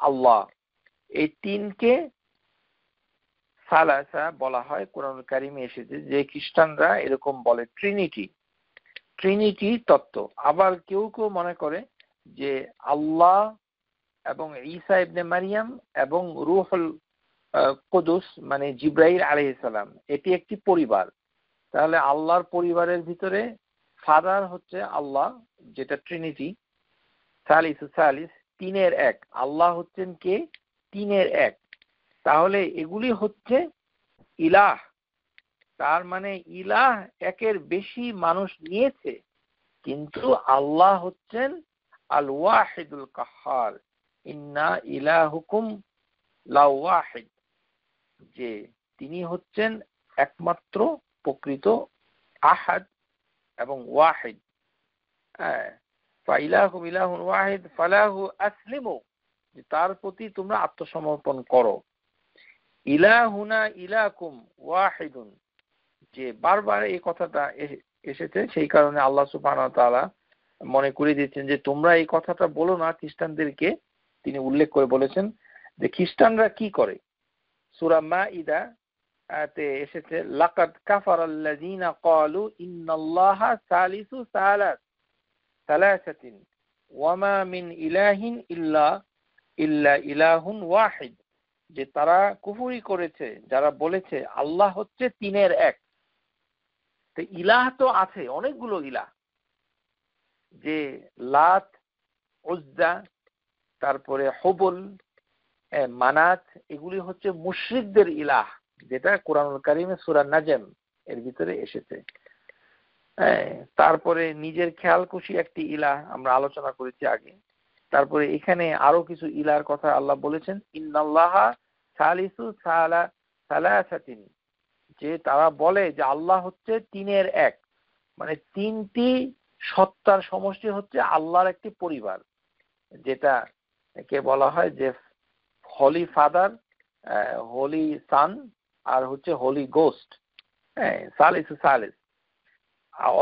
A: আল্লাহ, এই তিনকে সালাসা বলা হয়। কোরআনুল কারিমে এসেছে যে খ্রিস্টানরা এরকম বলে ট্রিনিটি তত্ত্ব। আবার কেউ কেউ মনে করে যে আল্লাহ এবং ঈসা ইবনে মারিয়াম এবং রূহুল কুদুস মানে জিবরাইল আলাইহিস সালাম, এটি একটি পরিবার। তাহলে আল্লাহর পরিবারের ভিতরে ফাদার হচ্ছে আল্লাহ, যেটা ট্রিনিটি, সালিসু সালিস, তিনের এক, আল্লাহ হচ্ছেন কে, তিনের এক। তাহলে এগুলি হচ্ছে ইলাহ। তার মানে ইলাহ একের বেশি মানুষ নিয়েছে, কিন্তু আল্লাহ হচ্ছেন আল ওয়াহিদুল কাহ্হার, ইন্না ইলাহুকুম লাওয়াহিদ, যে তিনি হচ্ছেন একমাত্র প্রকৃত আহাদ এবং ওয়াহিদ। ফাইলাহুম ইলাহুন ওয়াহিদ ফালাহু আসলিমু, যে তার প্রতি তোমরা আত্মসমর্পণ করো। ইলাহুনা ইলাকুম ওয়াহিদুন, যে বারবার এই কথাটা এসেছে, সেই কারণে আল্লাহ সুবহানাহু ওয়া তাআলা মনে করিয়ে দিচ্ছেন যে তোমরা এই কথাটা বলো না। খ্রিস্টানদেরকে তিনি উল্লেখ করে বলেছেন যে খ্রিস্টানরা কি করে। সূরা মাইদা তে এসেছে, লাকাদ কাফারাল্লাযীনা ক্বালু ইন্নাল্লাহা সালিসু সালাসাতিন ওয়ামা মিন ইলাহিন ইল্লা ইলাহুন ওয়াহিদ, যে তারা কুফরি করেছে যারা বলেছে আল্লাহ হচ্ছে তিনের এক। তো ইলাহ তো আছে অনেকগুলো ইলাহ, যে লাত, উজ্জা, তারপরে হুবল, মানাত, এগুলি হচ্ছে মুশরিকদের ইলাহ, যেটা কোরআনুল কারীমে সূরা নাজম এর ভিতরে এসেছে। তারপরে নিজের খেয়াল খুশি একটি ইলাহ আমরা আলোচনা করেছি আগে। তারপরে এখানে আরো কিছু ইলার কথা আল্লাহ বলেছেন, ইন্নাল্লাহা সালিসু সালাসাতিন, যে তারা বলে যে আল্লাহ হচ্ছে তিনের এক, মানে তিনটি সত্তার সমষ্টি হচ্ছে আল্লাহর একটি পরিবার, যেটা কে বলা হয় যে হোলি ফাদার, হোলি সান, আর হচ্ছে হোলি গোস্ট, সালিসু সালিস।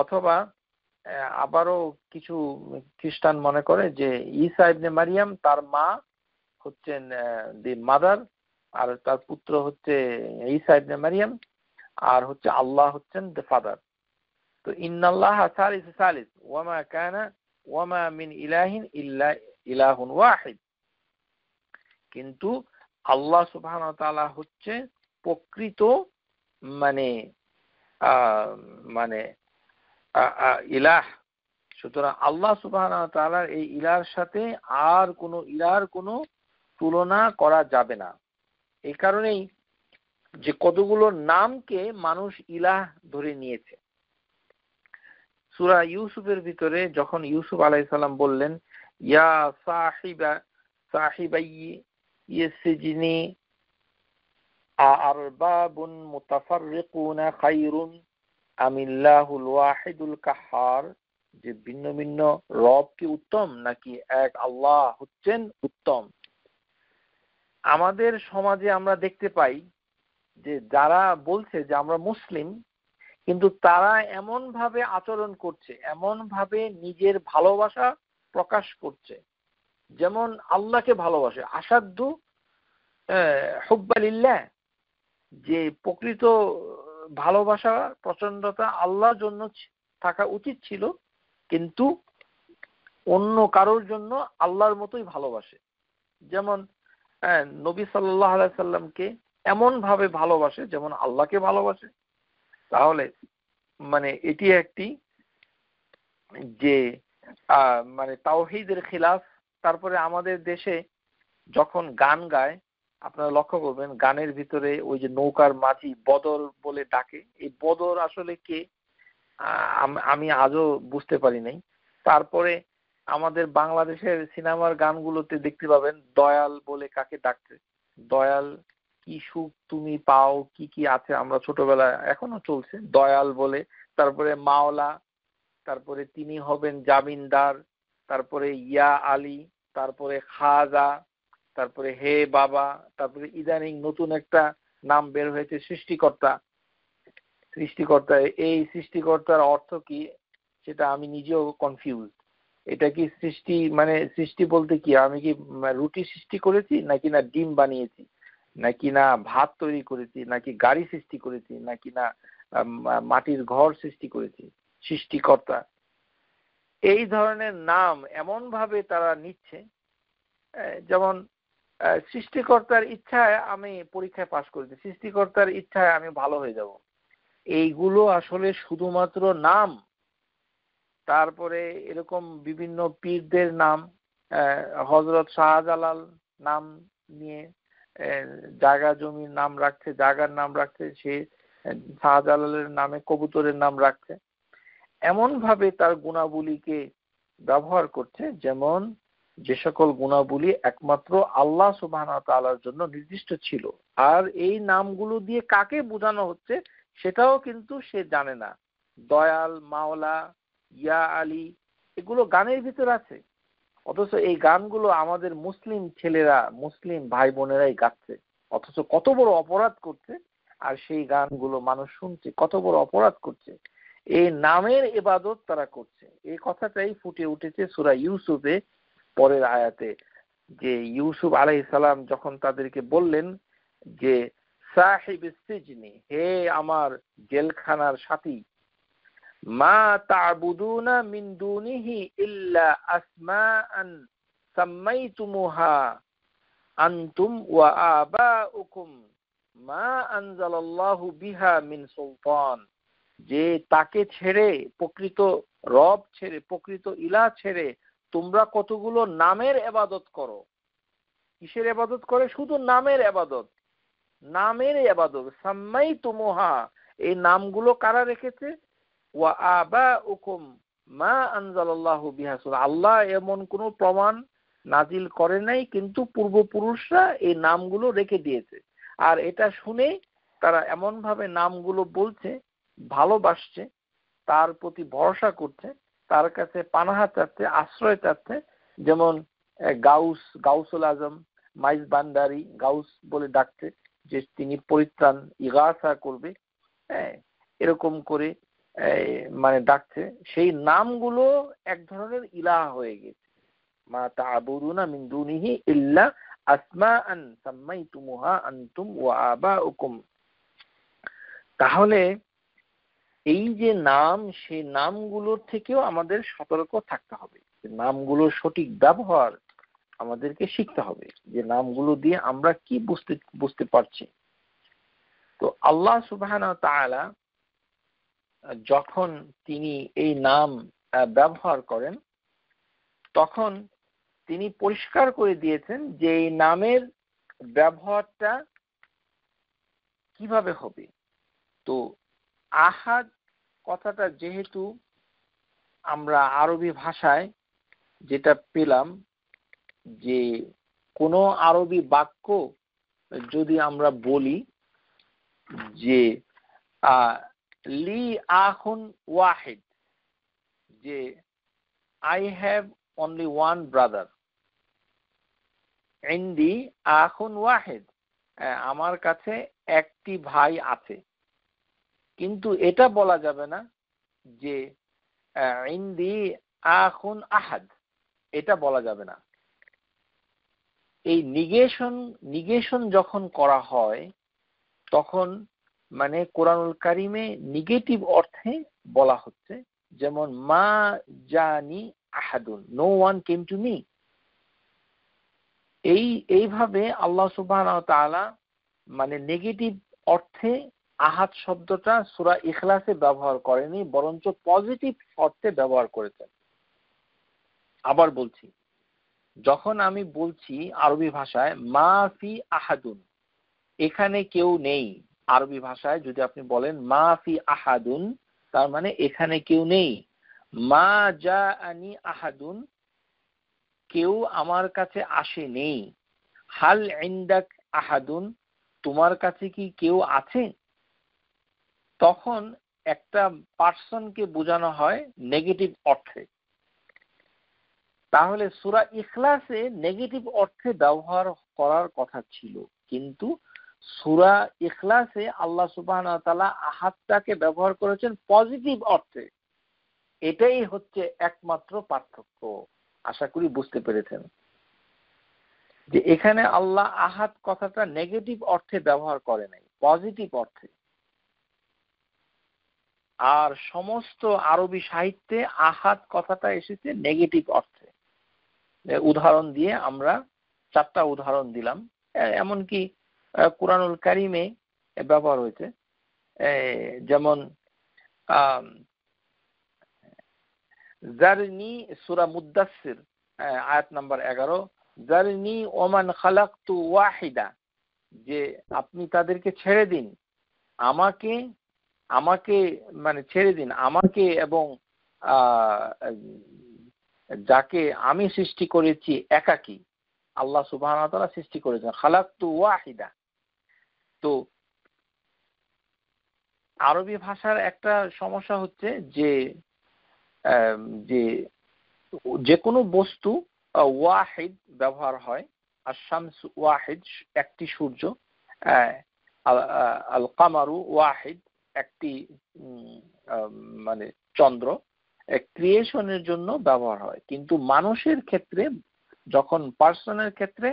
A: অথবা আবারও কিছু খ্রিস্টান মনে করে যে ঈসা ইবনে মারিয়াম তার মা হচ্ছেন দি মাদার, আর তার পুত্র হচ্ছে ঈসা ইবনে মারিয়াম, আর হচ্ছে আল্লাহ হচ্ছেন দ্য ফাদার। তো ইন্নাল্লাহ সালিসু সালিস ওয়ামা কানা ওয়ামা মিন ইলাহিন ইল্লা ইলাহুন ওয়াহিদ, কিন্তু আল্লাহ সুবহানাহু ওয়া তাআলা হচ্ছে প্রকৃত মানে মানে ইলাহ। সুতরাং আল্লাহ সুবহানাহু ওয়া তাআলার এই ইলাহর সাথে আর কোনো ইলাহর কোনো তুলনা করা যাবে না। এই কারণেই যে কতগুলো নামকে মানুষ ইলাহ ধরে নিয়েছে। সূরা ইউসুফের ভিতরে যখন ইউসুফ আলাইহিস সালাম বললেন, ইয়া সাহিবাই ইয়াসজিনি আরবাবুন মুতাফাররিকুনা খায়রুন আমিল্লাহুল ওয়াহিদুল কাহ্হার, যে ভিন্ন ভিন্ন রব কি উত্তম নাকি এক আল্লাহ হচ্ছেন উত্তম। আমাদের সমাজে আমরা দেখতে পাই যে যারা বলছে যে আমরা মুসলিম, কিন্তু তারা এমন ভাবে আচরণ করছে, এমন ভাবে নিজের ভালোবাসা প্রকাশ করছে, যেমন আল্লাহকে ভালোবাসে, আসাদ্দু হুব্বালিল্লাহ, যে প্রকৃত ভালোবাসা প্রচন্ডতা আল্লাহর জন্য থাকা উচিত ছিল, কিন্তু অন্য কারোর জন্য আল্লাহর মতোই ভালোবাসে। যেমন নবী সাল্লাল্লাহু আলাইহি সাল্লামকে এমন ভাবে ভালোবাসে যেমন আল্লাহকে ভালোবাসে। তাহলে মানে এটি একটি যে মানে তাওহীদের খিলাফ। তারপরে আমাদের দেশে যখন গান গায়, আপনারা লক্ষ্য করবেন গানের ভিতরে ওই যে নৌকার মাঝি বদর বলে ডাকে, এই বদর আসলে কে আমি আজও বুঝতে পারি নাই। তারপরে আমাদের বাংলাদেশের সিনেমার গানগুলোতে দেখতে পাবেন দয়াল বলে কাকে ডাকছে, দয়াল কি সুখ তুমি পাও, কি কি আছে আমরা ছোটবেলায় এখনো চলছে দয়াল বলে। তারপরে মাওলা, তারপরে তিনি হবেন জামিনদার, তারপরে ইয়া আলী, তারপরে খাজা, তারপরে হে বাবা, তারপরে ইদানিং নতুন একটা নাম বের হয়েছে সৃষ্টিকর্তা। সৃষ্টিকর্তা, এই সৃষ্টিকর্তার অর্থ কি সেটা আমি নিজেও কনফিউজ। এটা কি সৃষ্টি, মানে সৃষ্টি বলতে কি আমি কি রুটি সৃষ্টি করেছি, নাকি না ডিম বানিয়েছি, নাকি না ভাত তৈরি করেছি, নাকি গাড়ি সৃষ্টি করেছি, নাকি না মাটির ঘর সৃষ্টি করেছি। সৃষ্টিকর্তা এই ধরনের নাম এমন ভাবে তারা নিচ্ছে, যেমন সৃষ্টিকর্তার ইচ্ছায় আমি পরীক্ষায় পাশ করেছি, সৃষ্টিকর্তার ইচ্ছায় আমি ভালো হয়ে যাব। এইগুলো আসলে শুধুমাত্র নাম। তারপরে এরকম বিভিন্ন পীরদের নাম, হযরত শাহজালাল নাম নিয়ে জায়গা জমির নাম রাখছে, জায়গার নাম রাখছে, সে শাহজালালের নামে কবুতরের নাম রাখছে, এমন ভাবে তার গুণাবলীকে ব্যবহার করছে যেমন যে সকল গুণাবলী একমাত্র আল্লাহ সুবহানাহু ওয়া তাআলার জন্য নির্দিষ্ট ছিল। আর এই নামগুলো দিয়ে কাকে বোঝানো হচ্ছে সেটাও কিন্তু সে জানে না। দয়াল, মাওলা, ইয়া আলী, এগুলো গানের ভিতর আছে, অথচ এই গানগুলো আমাদের মুসলিম ছেলেরা, মুসলিম ভাই বোনেরাই গাচ্ছে, অথচ কত বড় অপরাধ করছে। আর সেই গানগুলো মানুষ শুনছে, কত বড় অপরাধ করছে, এই নামের ইবাদত তারা করছে। এই কথাটাই ফুটে উঠেছে সূরা ইউসুফে পরের আয়াতে, যে ইউসুফ আলাইহিস সালাম যখন তাদেরকে বললেন যে সাহিবিস সিজনি, হে আমার জেলখানার সাথী, মা তা'বুদুনা মিন দুনিহি ইল্লা আসমাআন সাম্মাইতুমুহা আনতুম ওয়া আবাউকুম মা আনজালাল্লাহু বিহা মিন সুলতান, যে তাকে ছেড়ে, প্রকৃত রব ছেড়ে, প্রকৃত ইলাহ ছেড়ে তোমরা কতগুলো নামের ইবাদত করো। কিসের ইবাদত করে? শুধু নামের ইবাদত, নামের ইবাদত। সাম্মাইতুমুহা, এই নামগুলো কারা রেখেছে? ওয়া আবাউকুম মা আনজালাল্লাহু বিহা সুলতান, আল্লাহ এমন কোনো প্রমাণ নাজিল করে নাই, কিন্তু পূর্বপুরুষরা এই নামগুলো রেখে দিয়েছে। আর এটা শুনে তারা এমন ভাবে নামগুলো বলছে, ভালোবাসছে, তার প্রতি ভরসা করছে, তার কাছে পানাহা চাচ্ছে, আশ্রয় চাচ্ছে। যেমন গাউসুল আজম, মাইজ বান্দারি গাউস বলে ডাকছে, যে তিনি পরিত্রাণ ইগাসা করবে, হ্যাঁ, এরকম করে মানে ডাকছে। সেই নামগুলো এক ধরনের ইলাহ হয়ে গেছে। মা তা'বুদুনা মিন দুনিহি ইল্লা আসমাআন সাম্মাইতুমুহা আনতুম ওয়া আবাউকুম। তাহলে এই যে নাম, সেই নামগুলোর থেকেও আমাদের সতর্ক থাকতে হবে। নামগুলোর সঠিক ব্যবহার আমাদেরকে শিখতে হবে, যে নামগুলো দিয়ে আমরা কি বুঝতে পারছি। তো আল্লাহ সুবহানাহু ওয়া তাআলা যখন তিনি এই নাম ব্যবহার করেন, তখন তিনি পরিষ্কার করে দিয়েছেন যে এই নামের ব্যবহারটা কিভাবে হবে। তো আহাদ কথাটা যেহেতু আমরা আরবি ভাষায় যেটা পেলাম, যে কোনো আরবি বাক্য যদি আমরা বলি যে লি আখুন ওয়াহিদ, যে I have only one brother, ইনদি আখুন ওয়াহিদ, আমার কাছে একটি ভাই আছে। কিন্তু এটা বলা যাবে না যে ইনদি আখুন আহাদ, এটা বলা যাবে না। এই নিগেশন যখন করা হয়, তখন মানে কোরআনুল কারিমে নেগেটিভ অর্থে বলা হচ্ছে। যেমন মা জানি আহাদুন, no one came to me. এইভাবে আল্লাহ সুবহানাহু ওয়া তাআলা মানে নেগেটিভ অর্থে আহাদ শব্দটা সূরা ইখলাসে ব্যবহার করেনি, বরঞ্চ পজিটিভ অর্থে ব্যবহার করেছেন। আবার বলছি, যখন আমি বলছি আরবি ভাষায় মা ফি আহাদুন, এখানে কেউ নেই। আরবি ভাষায় যদি আপনি বলেন মা ফি আহাদুন, তার মানে এখানে কেউ নেই। মা জাআনি আহাদুন, কেউ আমার কাছে আসেনি। হাল ইনদাক আহাদুন, তোমার কাছে কি কেউ আছে? তখন একটা পার্সনকে বোঝানো হয় নেগেটিভ অর্থে। তাহলে সূরা ইখলাসে নেগেটিভ অর্থে ব্যবহার করার কথা ছিল, কিন্তু সূরা ইখলাসে আল্লাহ সুবহানাহু ওয়া তাআলা আহাদটাকে ব্যবহার করেছেন পজিটিভ অর্থে। এটাই হচ্ছে একমাত্র পার্থক্য। আশা করি বুঝতে পেরেছেন যে এখানে আল্লাহ আহাদ কথাটা নেগেটিভ অর্থে ব্যবহার করে নাই, পজিটিভ অর্থে। আর সমস্ত আরবি সাহিত্যে আহাদ কথাটা এসেছে নেগেটিভ অর্থে। উদাহরণ দিয়ে আমরা 4টা উদাহরণ দিলাম, এমনকি কুরআনুল কারিমে ব্যবহার হয়েছে। যেমন জারনি, সূরা মুদ্দাসসির আয়াত নাম্বার 11, জারনি ওমান খালাকতু ওয়াহিদা, যে আপনি তাদেরকে ছেড়ে দিন, আমাকে আমাকে মানে ছেড়ে দিন আমাকে এবং যাকে আমি সৃষ্টি করেছি একাকী। আল্লাহ সুবহানাহু ওয়া তাআলা সৃষ্টি করেছেন খালাকতু ওয়াহিদা। তো আরবি ভাষার একটা সমস্যা হচ্ছে যে যে কোনো বস্তু ওয়াহিদ ব্যবহার হয়। আশ-শামস ওয়াহিদ, একটি সূর্য, আল কামারু ওয়াহিদ, একটি মানে চন্দ্র, ক্রিয়েশনের জন্য ব্যবহার হয়। কিন্তু মানুষের ক্ষেত্রে, যখন পার্সনের ক্ষেত্রে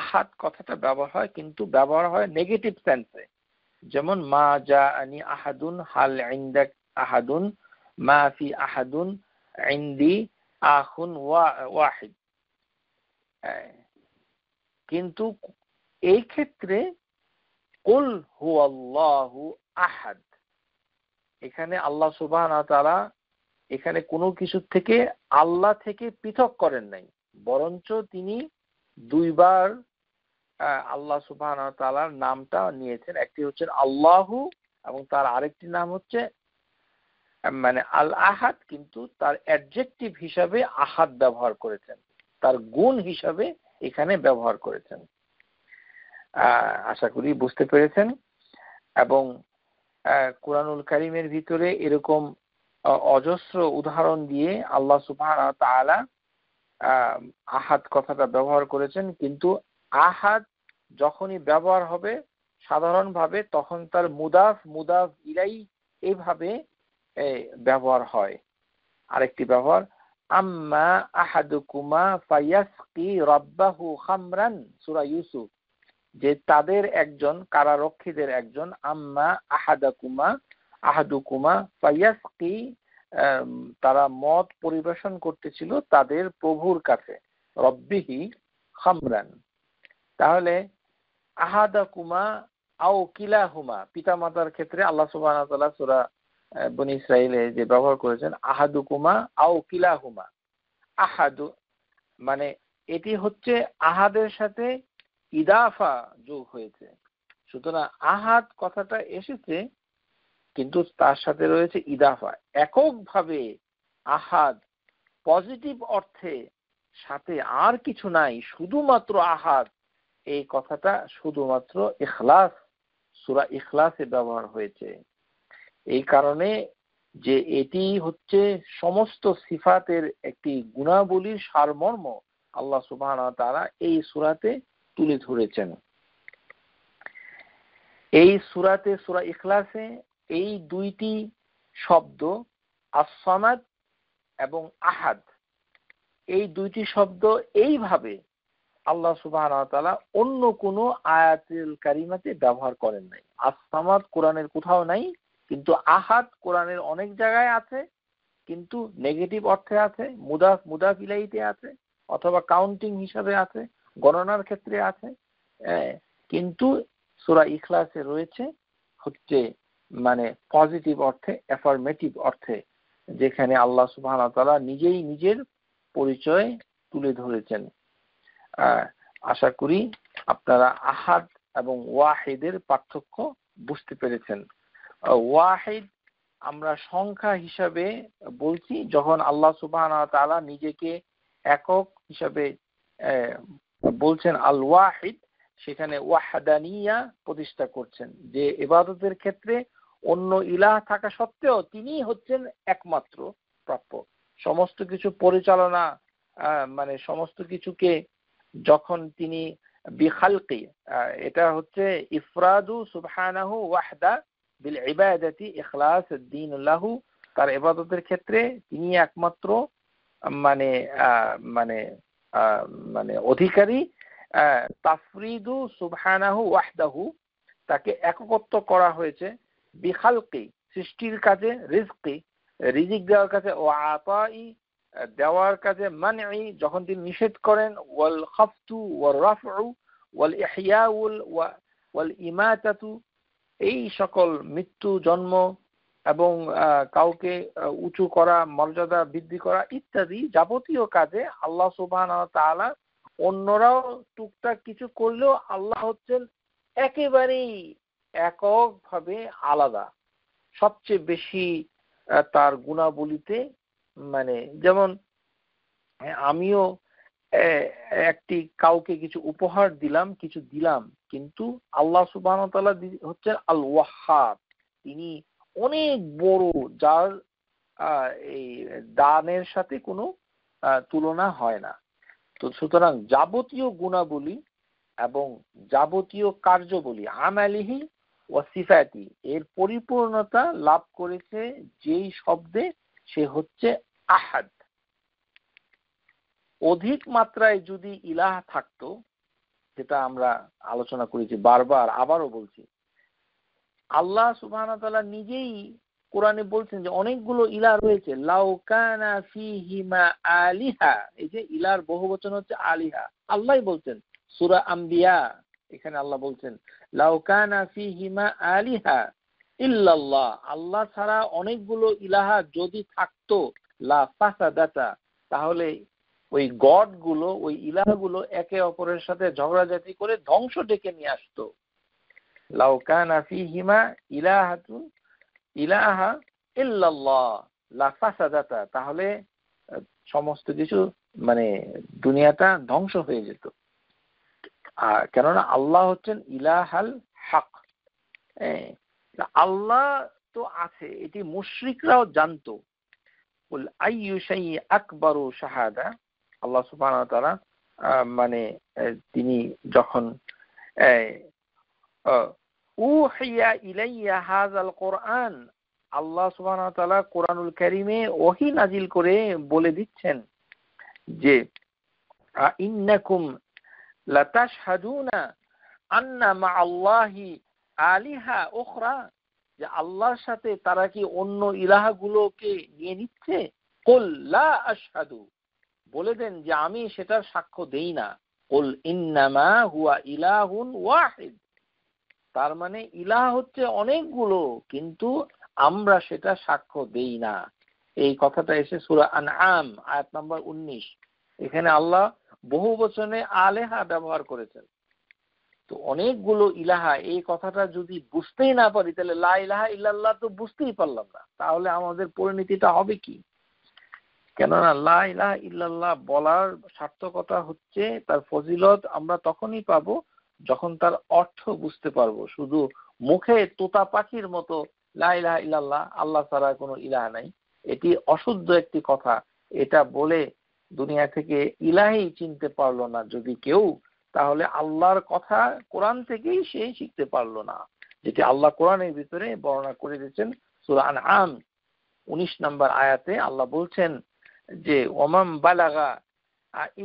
A: আহাদ কথাটা ব্যবহার হয়, কিন্তু ব্যবহার হয় নেগেটিভ সেন্সে। যেমন মা জাআনি আহাদুন, হাল ইনদাক আহাদুন, মা ফি আহাদুন, ইনদি আখুন ওয়াহিদ। কিন্তু এই ক্ষেত্রে কুল হুয়াল্লাহু আহাদ, এখানে আল্লাহ সুবহানাহু ওয়া তাআলা এখানে কোনো কিছু থেকে আল্লাহ থেকে পৃথক করেন নাই, বরঞ্চ তিনি দুইবার আল্লাহ সুবহানাহু ওয়া তাআলার নামটা নিয়েছেন। একটি হচ্ছে আল্লাহু এবং তার আরেকটি নাম হচ্ছে মানে আল আহাদ, কিন্তু তার অ্যাডজেক্টিভ হিসাবে আহাদ ব্যবহার করেছেন, তার গুণ হিসাবে এখানে ব্যবহার করেছেন। আশা করি বুঝতে পেরেছেন। এবং কুরআনুল কারীমের ভিতরে এরকম অজস্র উদাহরণ দিয়ে আল্লাহ সুবহানাহু ওয়া তাআলা আহাদ কথাটা ব্যবহার করেছেন, কিন্তু আহাদ যখনই ব্যবহার হবে সাধারণভাবে তখন তার মুদাফ ইলাই এইভাবে ব্যবহার হয়। আরেকটি ব্যবহার আম্মা আহাদুকুমা ফায়াসকি রাব্বাহু খামরান, সূরা ইউসুফ, যে তাদের একজন কারারক্ষীদের একজন আম্মা আহাদুকুমা ফায়াসকি, তারা মদ পরিবেশন করতেছিল তাদের প্রভুর কাছে, রব্বিহি খামরান। তাহলে আহাদাকুমা আও কিলাহুমা, পিতামাতার ক্ষেত্রে আল্লাহ সুবহানাহু ওয়া তাআলা সূরা বনী ইসরাঈলে যে ব্যবহার করেছেন আহাদুকুমা আও কিলাহুমা, আহাদু মানে এটি হচ্ছে আহাদের সাথে ইদাফা যোগ হয়েছে। সুতরাং আহাদ কথাটা এসেছে কিন্তু তার সাথে রয়েছে ইদাফা। এককভাবে আহাদ পজিটিভ অর্থে সাথে আর কিছু নাই, শুধুমাত্র আহাদ, এই কথাটা শুধুমাত্র ইখলাস, সূরা ইখলাসে ব্যবহার হয়েছে। এই কারণে যে এটি হচ্ছে সমস্ত সিফাতের একটি গুণাবলীর সারমর্ম আল্লাহ সুবহানাহু ওয়া তাআলা এই সূরাতে তুলে ধরেছেন। এই সূরাতে, সূরা ইখলাসে এই দুইটি শব্দ আস-সামাদ এবং আহাদ, এই দুইটি শব্দ এইভাবে আল্লাহ সুবহানাহু ওয়া তাআলা অন্য কোনো আয়াতুল কারিমাতে ব্যবহার করেন নাই। আস-সামাদ কোরআনের কোথাও নাই, কিন্তু আহাদ কোরআনের অনেক জায়গায় আছে, কিন্তু নেগেটিভ অর্থে আছে, মুদাফ ইলাইহিতে আছে, অথবা কাউন্টিং হিসাবে আছে, গণনার ক্ষেত্রে আছে, কিন্তু সূরা ইখলাসে রয়েছে হচ্ছে মানে পজিটিভ অর্থে, অ্যাফার্মেটিভ অর্থে, যেখানে আল্লাহ সুবহানাহু ওয়া তাআলা নিজেই নিজের পরিচয় তুলে ধরেছেন। আশা করি আপনারা আহাদ এবং ওয়াহিদের পার্থক্য বুঝতে পেরেছেন। ওয়াহিদ আমরা সংখ্যা হিসাবে বলছি যখন আল্লাহ সুবহানাহু ওয়া তাআলা নিজেকে একক হিসাবে বলছেন আল ওয়াহিদ, সেখানে ওয়াহদানিয়া প্রতিষ্ঠা করছেন, যে ইবাদতের ক্ষেত্রে অন্য ইলাহ থাকা সত্ত্বেও তিনি হচ্ছেন একমাত্র প্রাপ্য। সমস্ত কিছু পরিচালনা মানে সমস্ত কিছুকে যখন তিনি বিখালকি, এটা হচ্ছে ইফরাদু সুবহানাহু ওয়াহদা বিল ইবাদাতি ইখলাস দ্বীন লাহু, তার ইবাদতের ক্ষেত্রে তিনি একমাত্র মানে মানে মানে অধিকারী। তাফরিদু সুবহানাহু ওয়াহদাহু, তাকে একত্ব করা হয়েছে বিখালকি, সৃষ্টির কাজে, রিজিক দেওয়ার কাজে, ও আতাই দেওয়ার কাজে, মানঈ যখন তিনি নিষেধ করেন, ওয়াল খাফতু ওয়াল রাফউ ওয়াল ইহয়াউ ওয়াল ইমাতাতু, এই সকল মৃত্যু, জন্ম এবং কাউকে উঁচু করা, মর্যাদা বৃদ্ধি করা ইত্যাদি যাবতীয় কাজে আল্লাহ সুবহানাহু ওয়া তাআলা, অন্যরাও টুকটাক কিছু করলেও আল্লাহ হচ্ছেন একেবারেই এককভাবে আলাদা। সবচেয়ে বেশি তার গুণাবলীতে মানে যেমন আমিও একটি কাউকে কিছু উপহার দিলাম, কিছু দিলাম, কিন্তু আল্লাহ সুবহানাহু ওয়া তাআলা হচ্ছেন আল ওয়াহ্হাব, তিনি অনেক বড়, যার এই দানের সাথে কোনো তুলনা হয় না। তো সুতরাং যাবতীয় গুণাবলী এবং যাবতীয় কার্যবলী আমালিহি ওয়া সিফাতি, এর পরিপূর্ণতা লাভ করেছে যেই শব্দে, সে হচ্ছে আহাদ। অধিক মাত্রায় যদি ইলাহ থাকতো, যেটা আমরা আলোচনা করেছি বারবার, আবারও বলছি, আল্লাহ সুবহানাহু ওয়া তাআলা নিজেই কোরআনে বলছেন যে অনেকগুলো ইলাহ রয়েছে, লাউ কানা ফীহিমা আলিহা, এই যে ইলাহর বহুবচন হচ্ছে আলিহা, আল্লাহই বলছেন সূরা আম্বিয়া, এখানে আল্লাহ বলছেন লাউ কানা ফীহিমা আলিহা, ইল্লাল্লাহ, আল্লাহ ছাড়া অনেকগুলো ইলাহা যদি থাকতো, লা ফাসাদাতা, তাহলে ওই গড গুলো, ওই ইলাহগুলো একে অপরের সাথে ঝগড়াঝাটি করে ধ্বংস ডেকে নিয়ে আসতো। লাউ কানা ফীহিমা ইলাহাতুন ইলাহা ইল্লাল্লাহ লা ফাসাদাতা, তাহলে সমস্ত কিছু মানে দুনিয়াটা ধ্বংস হয়ে যেত। কেননা আল্লাহ হচ্ছেন ইলাহাল হক। আল্লাহ তো আছে, এটি মুশরিকরাও জানতো। কুল আইয়ু শাইইন আকবারু শাহাদা, আল্লাহ সুবহানাহু ওয়া তাআলা মানে তিনি যখন উহিয়া ইলাইয়া হাযাল কুরআন, আল্লাহ সুবহানাহু ওয়া তাআলা কোরআনুল কারীমে ওহী নাজিল করে বলে দিচ্ছেন যে ইন্নাকুম লাতাশহাদুনা আন্না মাআল্লাহি আলিহা উখরা, যে আল্লাহর সাথে তারা কি অন্য ইলাহগুলোকে নিয়ে নিচ্ছে। কুল লা আশহাদু, বলে দেন যে আমি সেটার সাক্ষ্য দেই না। কুল ইন্নামা হুয়া ইলাহুন ওয়াহিদ, তার মানে ইলাহ হচ্ছে অনেকগুলো, কিন্তু আমরা সেটা সাক্ষ্য দেই না। এই কথাটা এসে সূরা আনআম আয়াত নাম্বার 19। এখানে আল্লাহ বহু বচনে আলেহা ব্যবহার করেছেন। তো অনেকগুলো ইলাহা, এই কথাটা যদি বুঝতেই না পারি, তাহলে লা ইলাহা ইল্লাল্লাহ তো বুঝতেই পারলাম না, তাহলে আমাদের পরিণতিটা হবে কি? কেননা লা ইলাহা ইল্লাল্লাহ বলার সার্থকতা হচ্ছে, তার ফজিলত আমরা তখনই পাবো যখন তার অর্থ বুঝতে পারবো। শুধু মুখে তোতা পাখির মতো লা ইলাহা ইল্লাল্লাহ, আল্লাহ ছাড়া কোনো ইলাহ নাই, এটি অশুদ্ধ একটি কথা। এটা বলে দুনিয়া থেকে ইলাহি চিনতে পারলো না যদি কেউ, তাহলে আল্লাহর কথা কোরআন থেকেই সে শিখতে পারলো না, যেটি আল্লাহ কোরআনের ভিতরে বর্ণনা করে দিয়েছেন। সূরা আনআম 19 নম্বর আয়াতে আল্লাহ বলছেন যে ওমাম বালাগা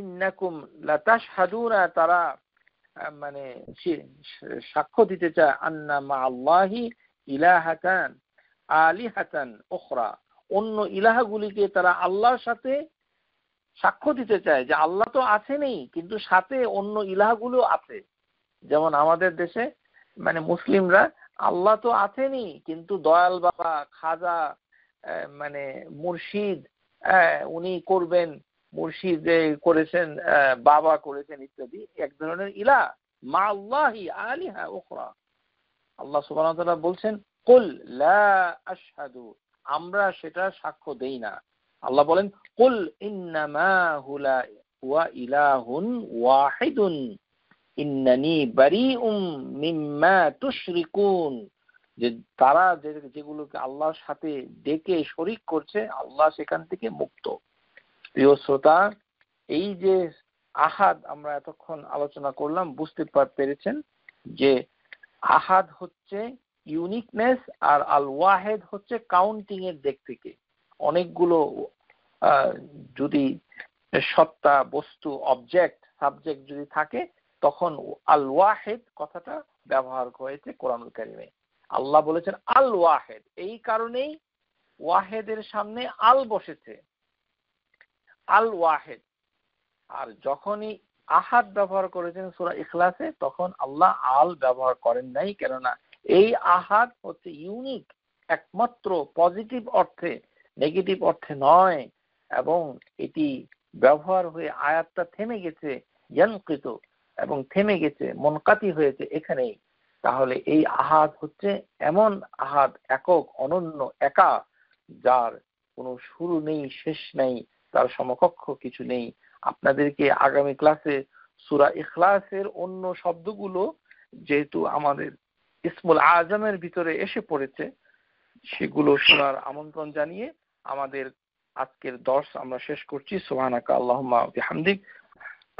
A: ইন্নাকুম লাতাশহাদুনা, তারা মানে সাক্ষ্য দিতে চায় আন্না মাআল্লাহি ইলাহাতান আলিহাতান উখরা, অন্য ইলাহগুলিকে তারা আল্লাহর সাথে সাক্ষ্য দিতে চায় যে আল্লাহ তো আছেনই, কিন্তু সাথে অন্য ইলাহগুলো আছে। যেমন আমাদের দেশে মানে মুসলিমরা আল্লাহ তো আছেনই, কিন্তু দয়াল বাবা, খাজা, মানে মুর্শিদ উনি করবেন, মুর্শিদ করেছেন, বাবা করেছেন ইত্যাদি, এক ধরনের ইলাহ। মা আল্লাহি আলিহা উখরা, আল্লাহ সুবহানাহু ওয়া তাআলা বলছেন কুল লা আশহাদু, আমরা সেটা সাক্ষ্য দেই না। আল্লাহ বলেন কুল ইন্নামা হুয়া ইলাহুন ওয়াহিদুন ইন্নানি বারিউম মিম্মা তুশরিকুন, যে তারা যেগুলোকে আল্লাহর সাথে ডেকে শরীক করছে, আল্লাহ সেখান থেকে মুক্ত। প্রিয় শ্রোতা, এই যে আহাদ আমরা এতক্ষণ আলোচনা করলাম, বুঝতে পেরেছেন যে আহাদ হচ্ছে ইউনিকনেস, আর আল ওয়াহেদ হচ্ছে কাউন্টিং এর দিক থেকে। অনেকগুলো যদি সত্তা, বস্তু, অবজেক্ট, সাবজেক্ট যদি থাকে, তখন আল ওয়াহেদ কথাটা ব্যবহার হয়েছে কোরআনুল কারীমে। আল্লাহ বলেছেন আল ওয়াহেদ, এই কারণেই ওয়াহেদের সামনে আল বসেছে, আল ওয়াহেদ। আর যখনই আহাদ ব্যবহার করেছেন সূরা ইখলাসে, তখন আল্লাহ আল ব্যবহার করেন নাই, কেননা এই আহাদ হচ্ছে ইউনিক, একমাত্র পজিটিভ অর্থে, নেগেটিভ অর্থে নয়। এবং এটি ব্যবহার হয়ে আয়াতটা থেমে গেছে, ইয়ানকিত, এবং থেমে গেছে, মুনকাতি হয়েছে এখানেই। তাহলে এই আহাদ হচ্ছে এমন আহাদ, একক, অনন্য, একা, যার কোনো শুরু নেই, শেষ নেই, তার সমকক্ষ কিছু নেই। আপনাদেরকে আগামী ক্লাসে সূরা ইখলাসের অন্য শব্দগুলো যেহেতু আমাদের ইসমুল আজমের ভিতরে এসে পড়েছে, সেগুলো শোনার আমন্ত্রণ জানিয়ে আমাদের আজকের দর্স আমরা শেষ করছি। সুবহানাকা আল্লাহুম্মা ওয়া বিহামদিক,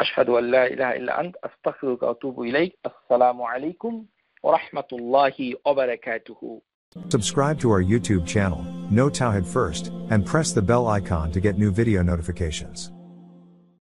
A: আশহাদু আল্লা ইলাহা ইল্লা আনতা, আস্তাগফিরুকা ওয়া আতুবু ইলাইক। আসসালামু আলাইকুম ওয়া রাহমাতুল্লাহি ওয়া বারাকাতুহু।
B: Subscribe to our YouTube channel, Know Tawhid First, and press the bell icon to get new video notifications.